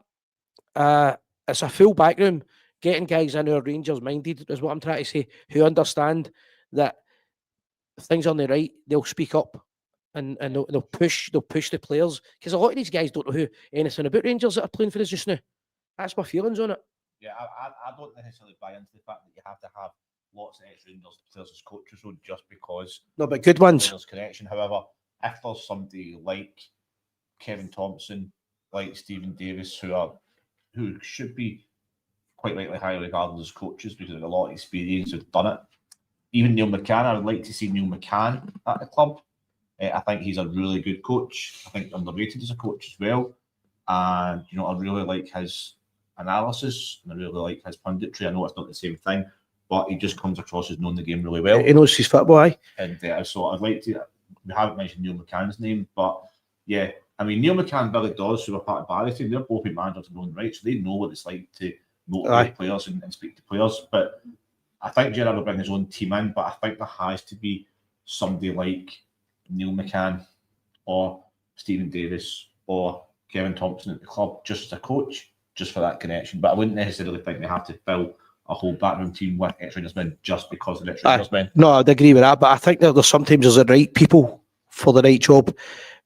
that. It's a full backroom. Getting guys in who are Rangers minded is what I'm trying to say, who understand that if things aren't right, they'll speak up and they'll push the players, because a lot of these guys don't know anything about Rangers that are playing for us just now. That's my feelings on it. Yeah, I don't necessarily buy into the fact that you have to have lots of ex-Rangers players as coaches, so just because. No, but good ones. Rangers connection. However, if there's somebody like Kevin Thompson, like Stephen Davis, who should be quite likely highly regarded as coaches because of a lot of experience, who've done it. Even Neil McCann, I would like to see Neil McCann at the club. I think he's a really good coach. I think underrated as a coach as well. And, I really like his analysis and I really like his punditry. I know it's not the same thing, but he just comes across as knowing the game really well. He knows his football, aye. And so I'd like to, we haven't mentioned Neil McCann's name, but yeah, Neil McCann and Billy Dawes, who are part of Barry's team, they're both managers in their own right, so they know what it's like to motivate players and speak to players. But I think Gerrard will bring his own team in, but I think there has to be somebody like Neil McCann or Stephen Davis or Kevin Thompson at the club, just as a coach, just for that connection. But I wouldn't necessarily think they have to fill a whole backroom team with ex-Rangers men just because of ex-Rangers men. No, I'd agree with that, but I think that there's sometimes the right people for the right job.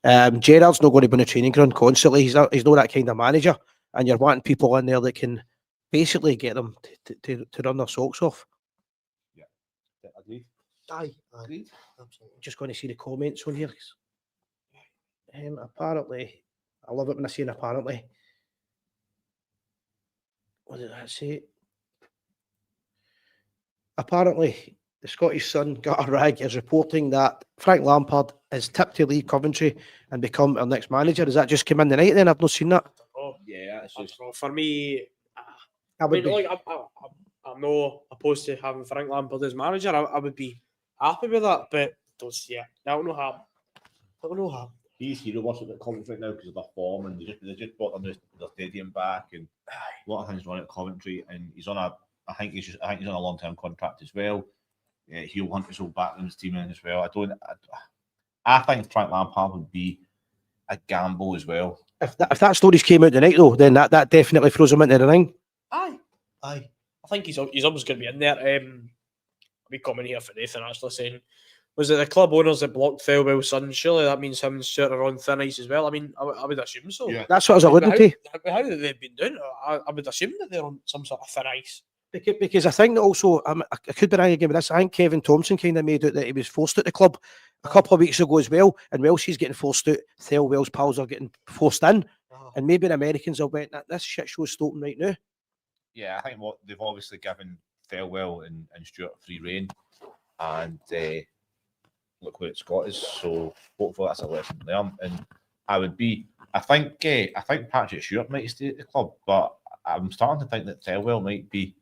Gerrard's not going to be on a training ground constantly. He's not that kind of manager, and you're wanting people in there that can basically get them to run their socks off. Yeah, agreed. Aye, agreed. Absolutely. Just going to see the comments on here. Apparently, I love it when I see an apparently. What did that say? Apparently, the Scottish Sun Gutter Rag is reporting that Frank Lampard is tipped to leave Coventry and become our next manager. Has that just come in the night then? I've not seen that. Oh, yeah, it's just for me. I'm not opposed to having Frank Lampard as manager. I would be happy with that, but that will not happen. That will not happen. He's hero worship at Coventry right now because of their form, and they just bought their stadium back, and a lot of things going at Coventry, and he's on I think he's on a long-term contract as well. He'll want his old backroom team in as well. I think Frank Lampard would be a gamble as well. If that stories came out tonight though, then that definitely throws him into the ring. Aye. I think he's always going to be in there. I'll be coming here for Nathan actually saying, was it the club owners that blocked Thelwell's son? Surely that means him and Stuart are on thin ice as well. I would assume so. Yeah. That's what I was alluding to. How they've been doing, I would assume that they're on some sort of thin ice. Because I think that also, I could be wrong again with this, I think Kevin Thompson kind of made out that he was forced out the club a couple of weeks ago as well, and whilst he's getting forced out, Thelwell's pals are getting forced in, and maybe the Americans have went, this shit show's stopping right now. Yeah, I think they've obviously given Thelwell and Stuart free rein, and look where it's got us, so hopefully that's a lesson learned. And I think Patrick Stewart might stay at the club, but I'm starting to think that Thelwell might be.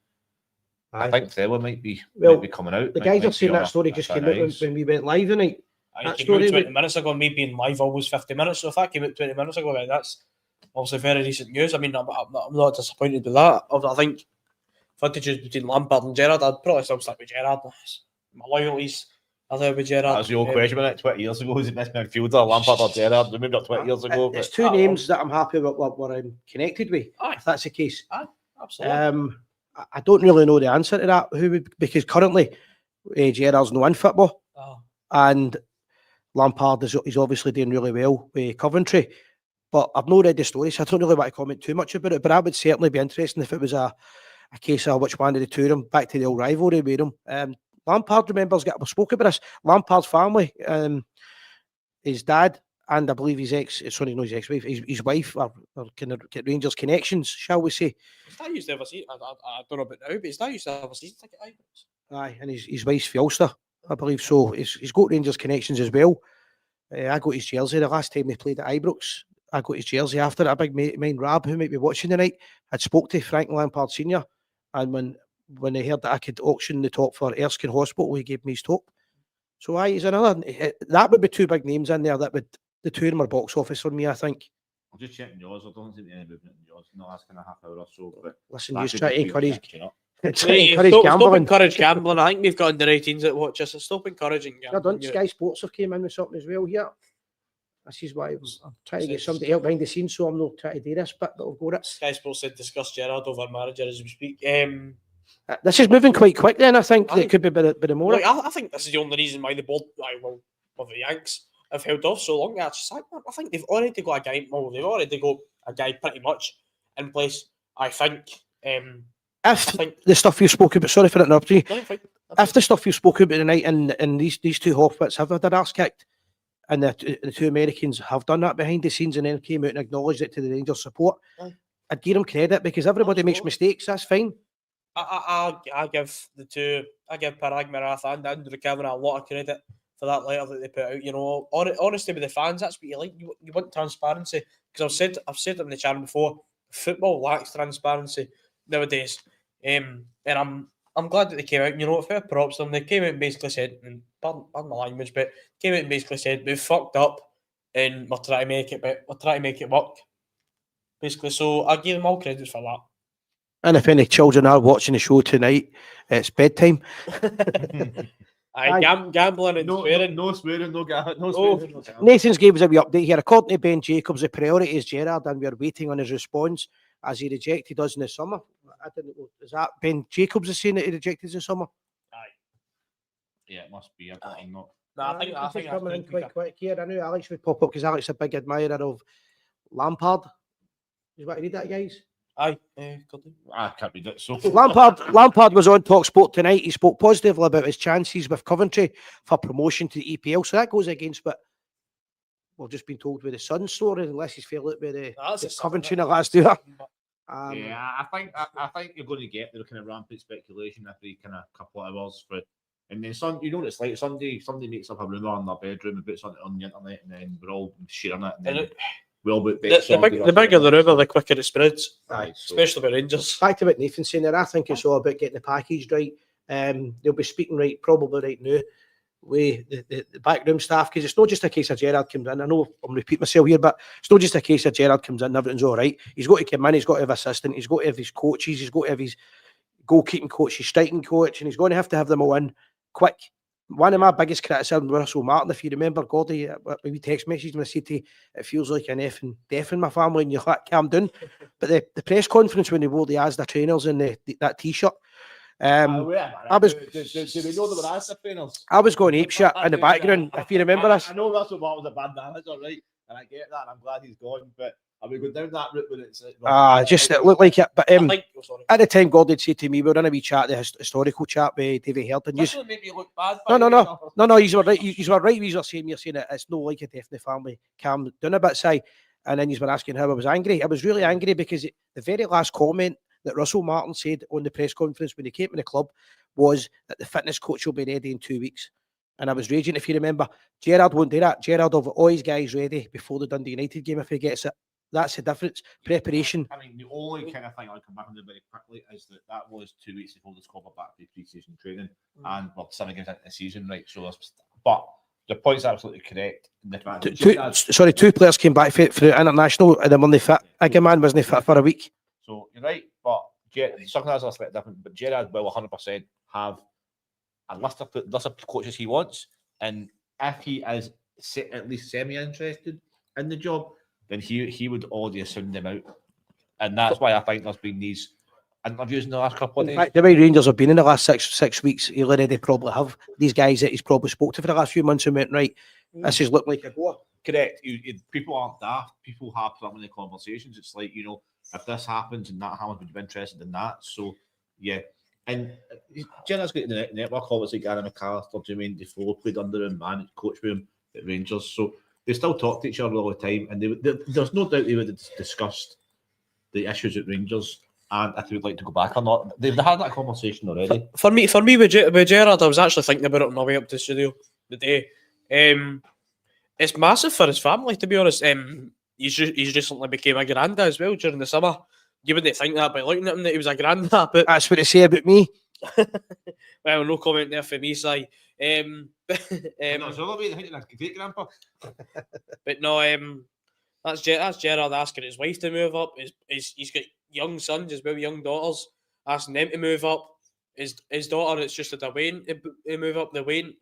I think Thelwell might be coming out. The guys are saying that story just came out when we went live tonight. It came out 20 minutes ago, me being live almost 50 minutes. So if that came out 20 minutes ago, then that's obviously very recent news. I mean, I'm not disappointed with that. I think if I had to choose between Lampard and Gerrard, I'd probably still stick with Gerrard. My loyalties are there with Gerrard. That was the old question, wasn't it? 20 years ago, was it best midfielder, Lampard or Gerrard? Maybe not 20 years ago. It's two names that I'm happy with what I'm connected with, if that's the case. Absolutely. I don't really know the answer to that, because currently Gerrard's no in football, and Lampard is obviously doing really well with Coventry. But I've not read the story, so I don't really want to comment too much about it. But I would certainly be interested if it was a case of which one of the two of them, back to the old rivalry with them. Lampard, remembers, we spoke about this, Lampard's family, his dad, and I believe his ex-wife, his wife are kind of Rangers connections, shall we say. His dad used to have a season, I don't know about now, but his dad used to have a season ticket at Ibrox. Aye, and his wife's for Ulster, I believe so. He's got Rangers connections as well. I got his jersey the last time they played at Ibrox. I got his jersey after a big mate of mine, Rab, who might be watching tonight, had spoke to Frank Lampard Senior, and when they heard that I could auction the top for Erskine Hospital, he gave me his top. So he's another. That would be two big names in there. The two of them are box office for me, I think. I'm just checking yours. I don't think any movement in yours. No, that's kind of half hour or so. But listen, you try to encourage. Stop encourage gambling. I think we've got under 18s that watch us. Stop encouraging gambling. Sky Sports have came in with something as well here. This is why I'm trying to get somebody help behind the scenes, so I'm not trying to do this, but I'll go it. Sky Sports said discuss Gerrard over manager as we speak. This is moving quite quickly, and I think it could be a bit more. I think this is the only reason why the board, of the Yanks have held off so long. I think they've already got a guy. Well, they've already got a guy pretty much in place. I think. The stuff you spoke about, sorry for interrupting you. If the stuff you spoke about tonight and these two Hofwits have had their arse kicked, and the two Americans have done that behind the scenes and then came out and acknowledged it to the Rangers support, I'd give them credit, because everybody makes mistakes. That's fine. I give Parag Marath and Andrew Cameron a lot of credit for that letter that they put out. You know, honesty with the fans, that's what you like. You want transparency, because I've said it in the channel before. Football lacks transparency nowadays, and I'm glad that they came out. You know, fair props to them. They came out and basically said, and pardon my language, but came out and basically said we've fucked up and we're trying to make it work. Basically, so I give them all credit for that. And if any children are watching the show tonight, it's bedtime. Gambling and swearing. No swearing, no swearing. Nathan's gave us a wee update here. According to Ben Jacobs, the priority is Gerrard, and we are waiting on his response as he rejected us in the summer. I didn't know. Is that Ben Jacobs is saying that he rejected us in the summer? Aye. Yeah, it must be. I'm not. No, I think coming in quite quick here. I knew Alex would pop up because Alex is a big admirer of Lampard. You want to read that, guys? Aye, I can't read it. So Lampard was on TalkSport tonight. He spoke positively about his chances with Coventry for promotion to the EPL. So that goes against what we've just been told with the Sun story, unless he's failed it with the Coventry in the last year. Yeah, I think you're going to get the kind of rampant speculation every kind of couple of hours for. And then you know what it's like. Somebody makes up a rumour in their bedroom and puts it on the internet, and then we're all sharing it. And then the bigger the rumour, the quicker it spreads. Especially with Rangers. Back to what Nathan's saying there, I think it's all about getting the package right. They'll be speaking probably right now with the backroom staff, because it's not just a case of Gerrard comes in. I know I'm repeating myself here, but it's not just a case of Gerrard comes in and everything's all right. He's got to come in, he's got to have assistant, he's got to have his coaches, he's got to have his goalkeeping coach, his striking coach, and he's going to have them all in quick. One of my biggest criticisms with Russell Martin, if you remember, Gordy, we text message when I said to you, it feels like an effing death in my family, and you're like, calm down. But the press conference when they wore the Asda trainers and that t-shirt, I was. Do we know there were Asda trainers? I was going apeshit in the background. If you remember this, I know Russell Martin was a bad manager, right? And I get that, and I'm glad he's gone. But are we going down that route when it's? Just it looked like it. But at the time, God had said to me, we were in a wee chat, the historical chat with David Herton. Doesn't make me look bad. No. You were right. You were right. You're saying it's no like a death in the family. Calm down a bit, Si. And then you were asking how I was angry. I was really angry because the very last comment that Russell Martin said on the press conference when he came to the club was that the fitness coach will be ready in 2 weeks. And I was raging. If you remember, Gerrard won't do that. Gerrard will have all his guys ready before the Dundee United game if he gets it. That's the difference. Preparation. I mean, the only kind of thing I'll come back on very quickly is that was 2 weeks before the squad were back to pre-season training, and we're 7 games into the season, right? So, but The point's absolutely correct. The fact that Two players came back for international and then when they fit. Again, man wasn't fit for a week. So you're right, but something that's a little bit different. But Gerrard will 100% have a list of coaches he wants, and if he is at least semi-interested in the job, then he would already sound them out, and that's why I think there's been these interviews in the last couple of days. In fact, the way Rangers have been in the last six weeks, he'll already probably have these guys that he's probably spoke to for the last few months and went, right, this has looked like a go. Correct. People aren't daft. People have preliminary conversations. It's like, if this happens and that happens, would you be interested in that? So, yeah. And Gerrard's got the network, obviously. Gary McAllister, Jermaine Defoe played under him, coached with him at Rangers. So they still talk to each other all the time. And there's no doubt they would have discussed the issues at Rangers and if they would like to go back or not. They've had that conversation already. For me with Gerrard, I was actually thinking about it on my way up to the studio today. It's massive for his family, to be honest. He's recently became a granda as well during the summer. You wouldn't think that by looking at him that he was a granda, but that's what they say about me. Well, no comment there for me, Si. No, it's all about the great grandpa. But no, that's Gerrard asking his wife to move up. He's got young sons as well, young daughters, asking them to move up. His daughter, it's just a Wayne to move up. The Wayne,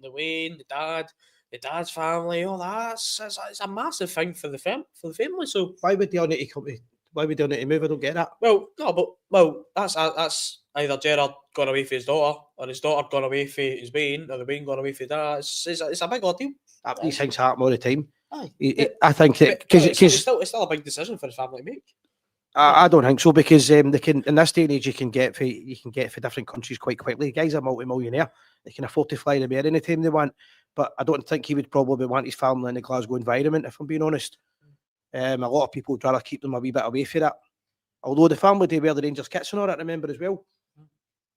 the dad's family, all that. It's a massive thing for the family. So why would they all need to come? Why would they all need to move? I don't get that. Well, no, but that's either Gerrard gone away for his daughter, or his daughter gone away for his Wayne, or the Wayne gone away for dad. It's a big ordeal. These things happen all the time. Aye. I think that because it's still a big decision for his family to make. I don't think so, because they can, in this day and age, you can get for different countries quite quickly. The guy's a multi-millionaire; they can afford to fly them any time they want. But I don't think he would probably want his family in the Glasgow environment, if I'm being honest. A lot of people would rather keep them a wee bit away from that. Although the family do wear the Rangers kits and all that, remember as well.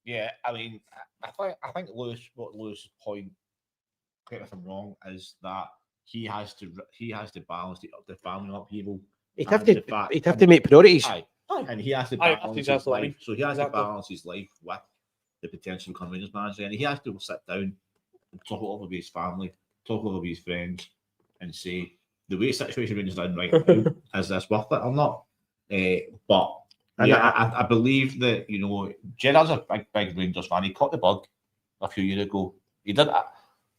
Yeah, I mean, I think Lewis's point, correct me if I'm wrong, is that he has to balance the family upheaval. He'd have to make priorities. Aye. And he has to balance his life. So he has to balance his life with the potential become Rangers manager, and he has to sit down and talk over with his family, talk over with his friends, and say the way situation Rangers are in right now, is this worth it or not? But I believe that Gerrard's a big Rangers fan. He caught the bug a few years ago. He did.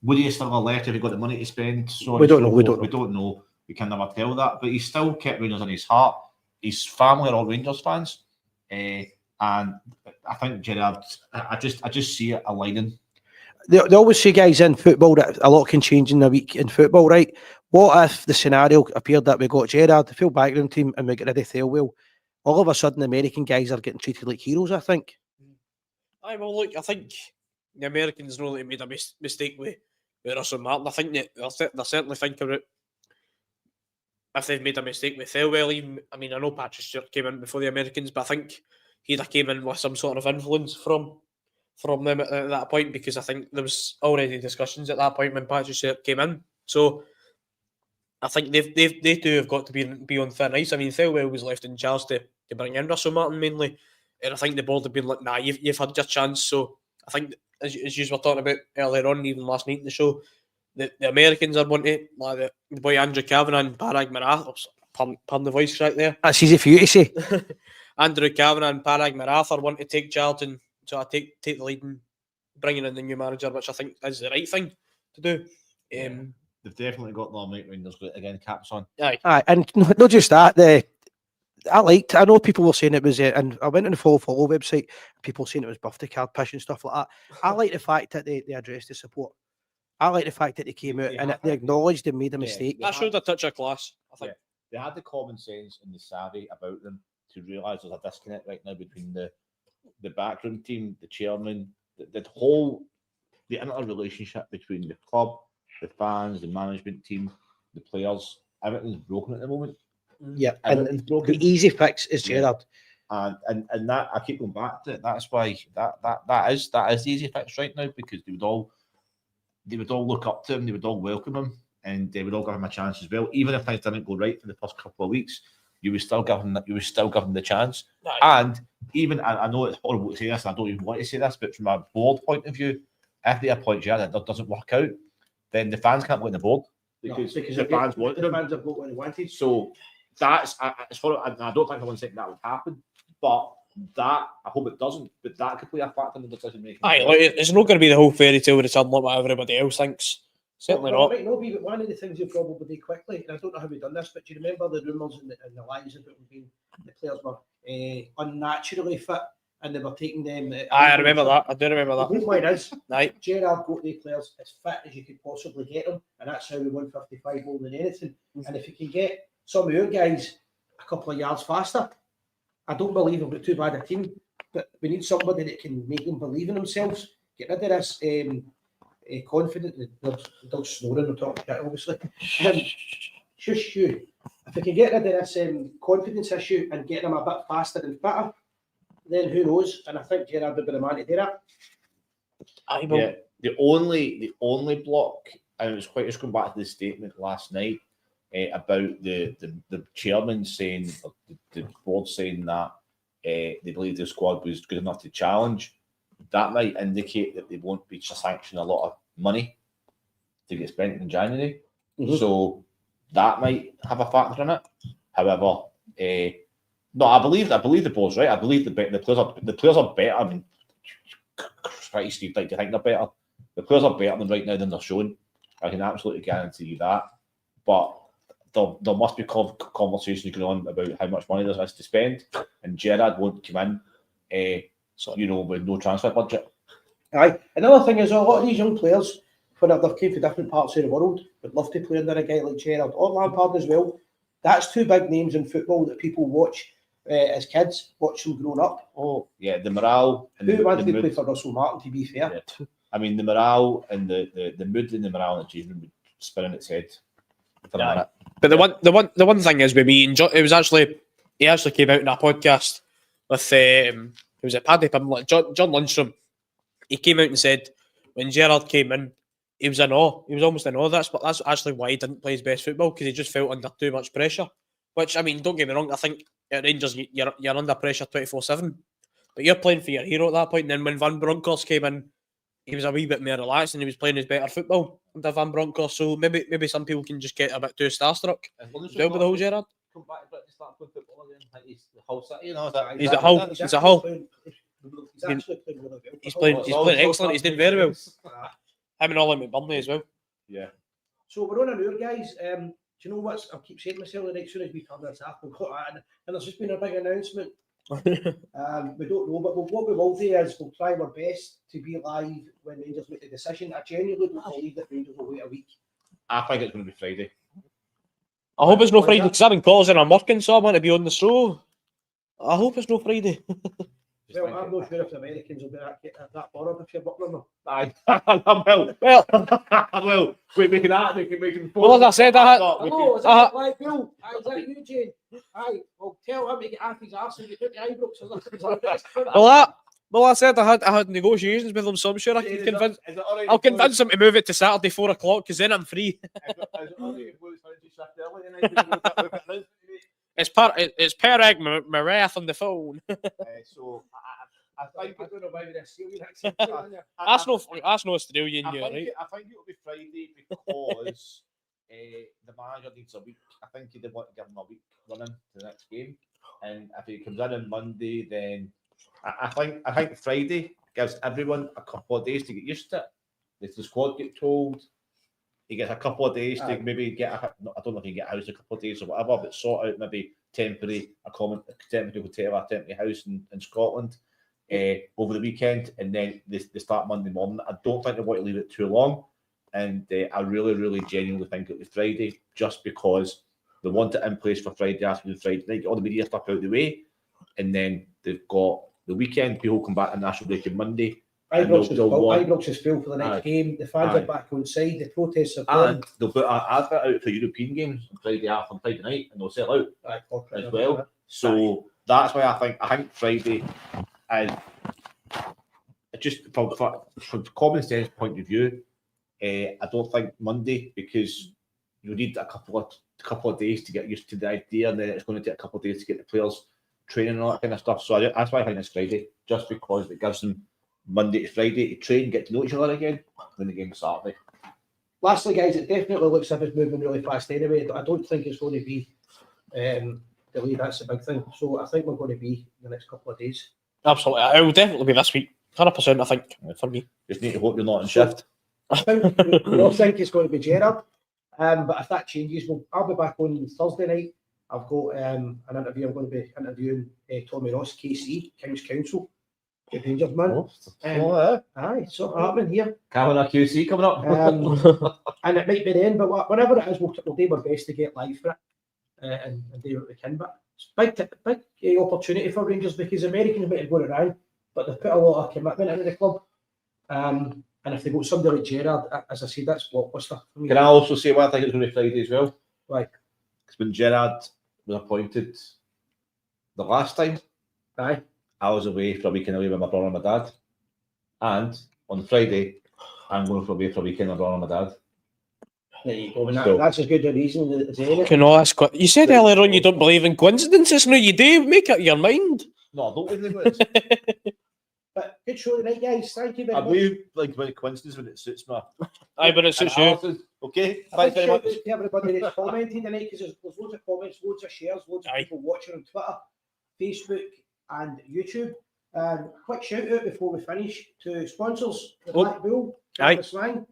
Would he have still left if he got the money to spend? We don't know. We don't know. We can never tell that. But he still kept Rangers in his heart. His family are all Rangers fans, and I think Gerrard. I just see it aligning. They always say, guys, in football that a lot can change in a week in football, right? What if the scenario appeared that we got Gerrard, the full background team, and we get rid of Thelwell? All of a sudden, the American guys are getting treated like heroes, I think. Well, look, I think the Americans know they made a mistake with Russell Martin. I think that they're certainly thinking about if they've made a mistake with Thelwell. Even, I mean, I know Patrick Stewart came in before the Americans, but I think he'd have came in with some sort of influence from them at that point, because I think there was already discussions at that point when Patrick Stewart came in. So I think they two have got to be on thin ice. I mean, Thelwell was left in charge to bring in Russell Martin mainly, and I think the board have been like, nah, you've had your chance. So I think, as you were talking about earlier on, even last night in the show, the Americans are wanting like the boy Andrew Kavanagh and Parag Marath. Pardon the voice right there. That's easy for you to say. Andrew Kavanagh and Parag Marath are wanting to take charge and so I take the lead in bringing in the new manager, which I think is the right thing to do. They've definitely got the Mike Rangers again caps on. Aye, and not just that. I know people were saying it was, and I went on the follow website. People saying it was birthday card push and stuff like that. I like the fact that they addressed the support. I like the fact that they came out and they acknowledged they made a mistake. That showed a touch of class, I think. They had the common sense and the savvy about them to realise there's a disconnect right now between the backroom team, the chairman, the interrelationship between the club, the fans, the management team, the players. Everything's broken at the moment. Yeah, and the easy fix is Gerrard. And that I keep going back to it. That's why that is the easy fix right now, because they would all look up to him, they would all welcome him, and they would all give him a chance as well. Even if things didn't go right for the first couple of weeks, you would still give him the chance. Right. And even I know it's horrible to say this, and I don't even want to say this, but from a board point of view, if they appoint Gerrard and it doesn't work out, then the fans can't win the board because the fans want the them. fans have got what they wanted. So that's as far. I don't think for 1 second that would happen, but that I hope it doesn't. But that could play a factor in the decision making. Aye, like, it's not going to be the whole fairy tale return like what everybody else thinks. Certainly Well, not. it might not be, but one of the things you'll probably do quickly, and I don't know how we've done this, but do you remember the rumours and the lies about them being the players were unnaturally fit and they were taking them? Aye, I remember that. I do remember The that. bottom line is, Aye. Gerrard got the players as fit as you could possibly get them, and that's how we won 55 more than anything. And if you can get some of your guys a couple of yards faster, I don't believe we've got too bad a team, but we need somebody that can make them believe in themselves. Get rid of this confident, the dog's snoring on top of that, obviously. Shush you. If we can get rid of this confidence issue and get them a bit faster and fitter, then who knows? And I think Gerrard would be the man to do that. Yeah, the only block, and it was quite just going back to the statement last night about the chairman saying, the board saying that they believe the squad was good enough to challenge. That might indicate that they won't be sanctioning a lot of money to get spent in January. Mhm. So that might have a factor in it. However, no, I believe the board's right. I believe the players are better. I mean, Christ, Steve, like, do you think they're better? The players are better than right now than they're showing. I can absolutely guarantee you that. But there must be conversations going on about how much money there is to spend, and Gerrard won't come in, with no transfer budget. Aye. Another thing is a lot of these young players, when they've came from different parts of the world, would love to play under a guy like Gerrard or Lampard as well. That's two big names in football that people watch as kids, watch them growing up. Oh, yeah, the morale. And Who the wanted to mood. play for Russell Martin, to be fair? Yeah. I mean, the morale and the mood and the morale in the change room would spin in its head for a minute. But the one thing is with me, and he actually came out in a podcast with was it Paddy Pimblett, John Lundstrom. He came out and said when Gerrard came in, he was in awe. He was almost in awe. That's actually why he didn't play his best football, because he just felt under too much pressure. Which, I mean, don't get me wrong, I think at Rangers you're under pressure 24/7, but you're playing for your hero at that point. And then when Van Bronckhorst came in, he was a wee bit more relaxed and he was playing his better football under Van Bronckhorst. So maybe some people can just get a bit too starstruck. As well with the whole Gerrard. Come back to start playing football again. Like he's the whole city, He's a Hull. He's a Hull. He's actually playing really well. He's playing excellent. He's doing very well. Him and Ollie McBurney as well. Yeah. So we're on an hour, guys. Do you know what? I keep saying to myself, as soon as we turn this off, we've got that, and there's just been a big announcement. We don't know, but what we will do is we'll try our best to be live when Rangers make the decision. I genuinely don't believe that Rangers will wait a week. I think it's going to be Friday. I hope it's no Friday, because I'm in college and I'm working, so I want to be on the show. I hope it's no Friday. Well, I'm not sure if the Americans will be that bothered if you're working on them. I will. We're making that. Well, as I said, Hello, is that like Bill? Is that you, Jane? Aye, well, tell him to get off his arse and get out the Ibrox. Well, I said I had negotiations with him, so I'm sure I can convince. I'll convince him to move it to Saturday 4 o'clock, because then I'm free. It's Per Egg Marath on the phone. So I think don't know why we're Australian accent. That's no Australian, you right? I think it'll be Friday because the manager needs a week. I think he did want to give him a week running to the next game, and if he comes in on Monday, then I think Friday gives everyone a couple of days to get used to it. If the squad get told, he gets a couple of days to maybe get I don't know if he can get a house a couple of days or whatever, but sort out maybe temporary hotel, a temporary house in Scotland over the weekend, and then they start Monday morning. I don't think they want to leave it too long, and I really, really genuinely think it'll be Friday, just because they want it in place for Friday afternoon, Friday night, get all the media stuff out of the way, and then they've got the weekend. People come back on national break on Monday. Ibrox is full for the next game. The fans are back on side. The protests are gone. And they'll put an advert out for European games on Friday night, and they'll sell out as well. So that's why I think Friday is just from common sense point of view. I don't think Monday, because you need a couple of days to get used to the idea, and then it's going to take a couple of days to get the players training and all that kind of stuff. So that's why I think it's Friday, just because it gives them Monday to Friday to train, get to know each other again, when the game Saturday. lastly, guys, it definitely looks as if it's moving really fast anyway. I don't think it's going to be delayed. That's the big thing. So I think we're going to be in the next couple of days. Absolutely, it will definitely be this week. 100%, I think, for me. Just need to hope you're not on shift. I think we all think it's going to be Gerrard. But if that changes, I'll be back on Thursday night. I've got an interview. I'm going to be interviewing Tommy Ross, KC, King's Council, the Rangers man. Aye, something happening here. Cavanagh QC coming up. And it might be then, but whenever it is, we'll do our best to get live for it and do what we can. But it's big opportunity for Rangers because Americans might have gone around, but they've put a lot of commitment into the club. And if they got somebody like Gerrard, as I said, that's blockbuster. Can I also say what I think it's going to be Friday as well? Right. Because when Gerrard was appointed the last time, Aye. I was away for a weekend away with my brother and my dad. And on Friday, I'm going away for a weekend with my brother and my dad. There you go. And So- that's as good a reason as any. You said earlier on you don't believe in coincidences. No, you do. Make up your mind. No, I don't believe in it. But good show tonight, guys. Thank you very I much. believe when it coincidences when it suits me. Aye, but it suits you. Analysis. Okay, A thanks big very shout much. out to everybody that's commenting tonight because there's loads of comments, loads of shares, loads of Aye. people watching on Twitter, Facebook, and YouTube. Quick shout out before we finish to sponsors: the Oh. Black Bull, Aye. the Swang,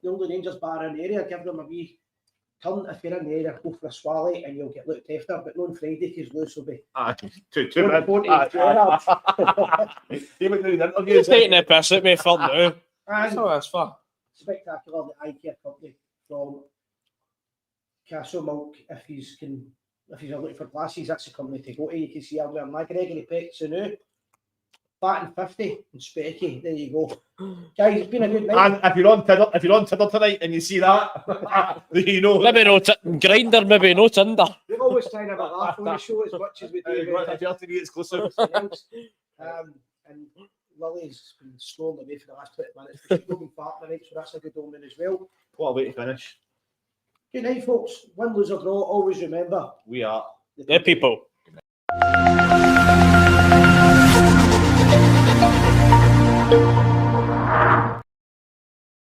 the only Rangers bar in the area. Give them a wee turn if you're in the area. Go for a swally and you'll get looked after. But not on Friday because Lewis will be. Two Phone minutes. to Gerrard. He went doing You're interviews. taking the piss at me for now. And That's fun. spectacular, the eye care company from Castle Milk. If he's looking for glasses, that's the company to go to. You can see I'm wearing my Gregory Peck Sanu, batting 50 and specky. There you go, guys. It's been a good night. And if you're on Tinder tonight and you see that, you know. Maybe no Grinder, maybe no Tinder. We're always trying to have a laugh on the show as much as we do. Got a 30 exclusive. everything else. And Lily's been snoring away for the last 20 minutes. But she's not been farting tonight, so that's a good omen as well. What a way to finish. Good night, folks. Win, lose or draw. Always remember We are. Yeah, people. the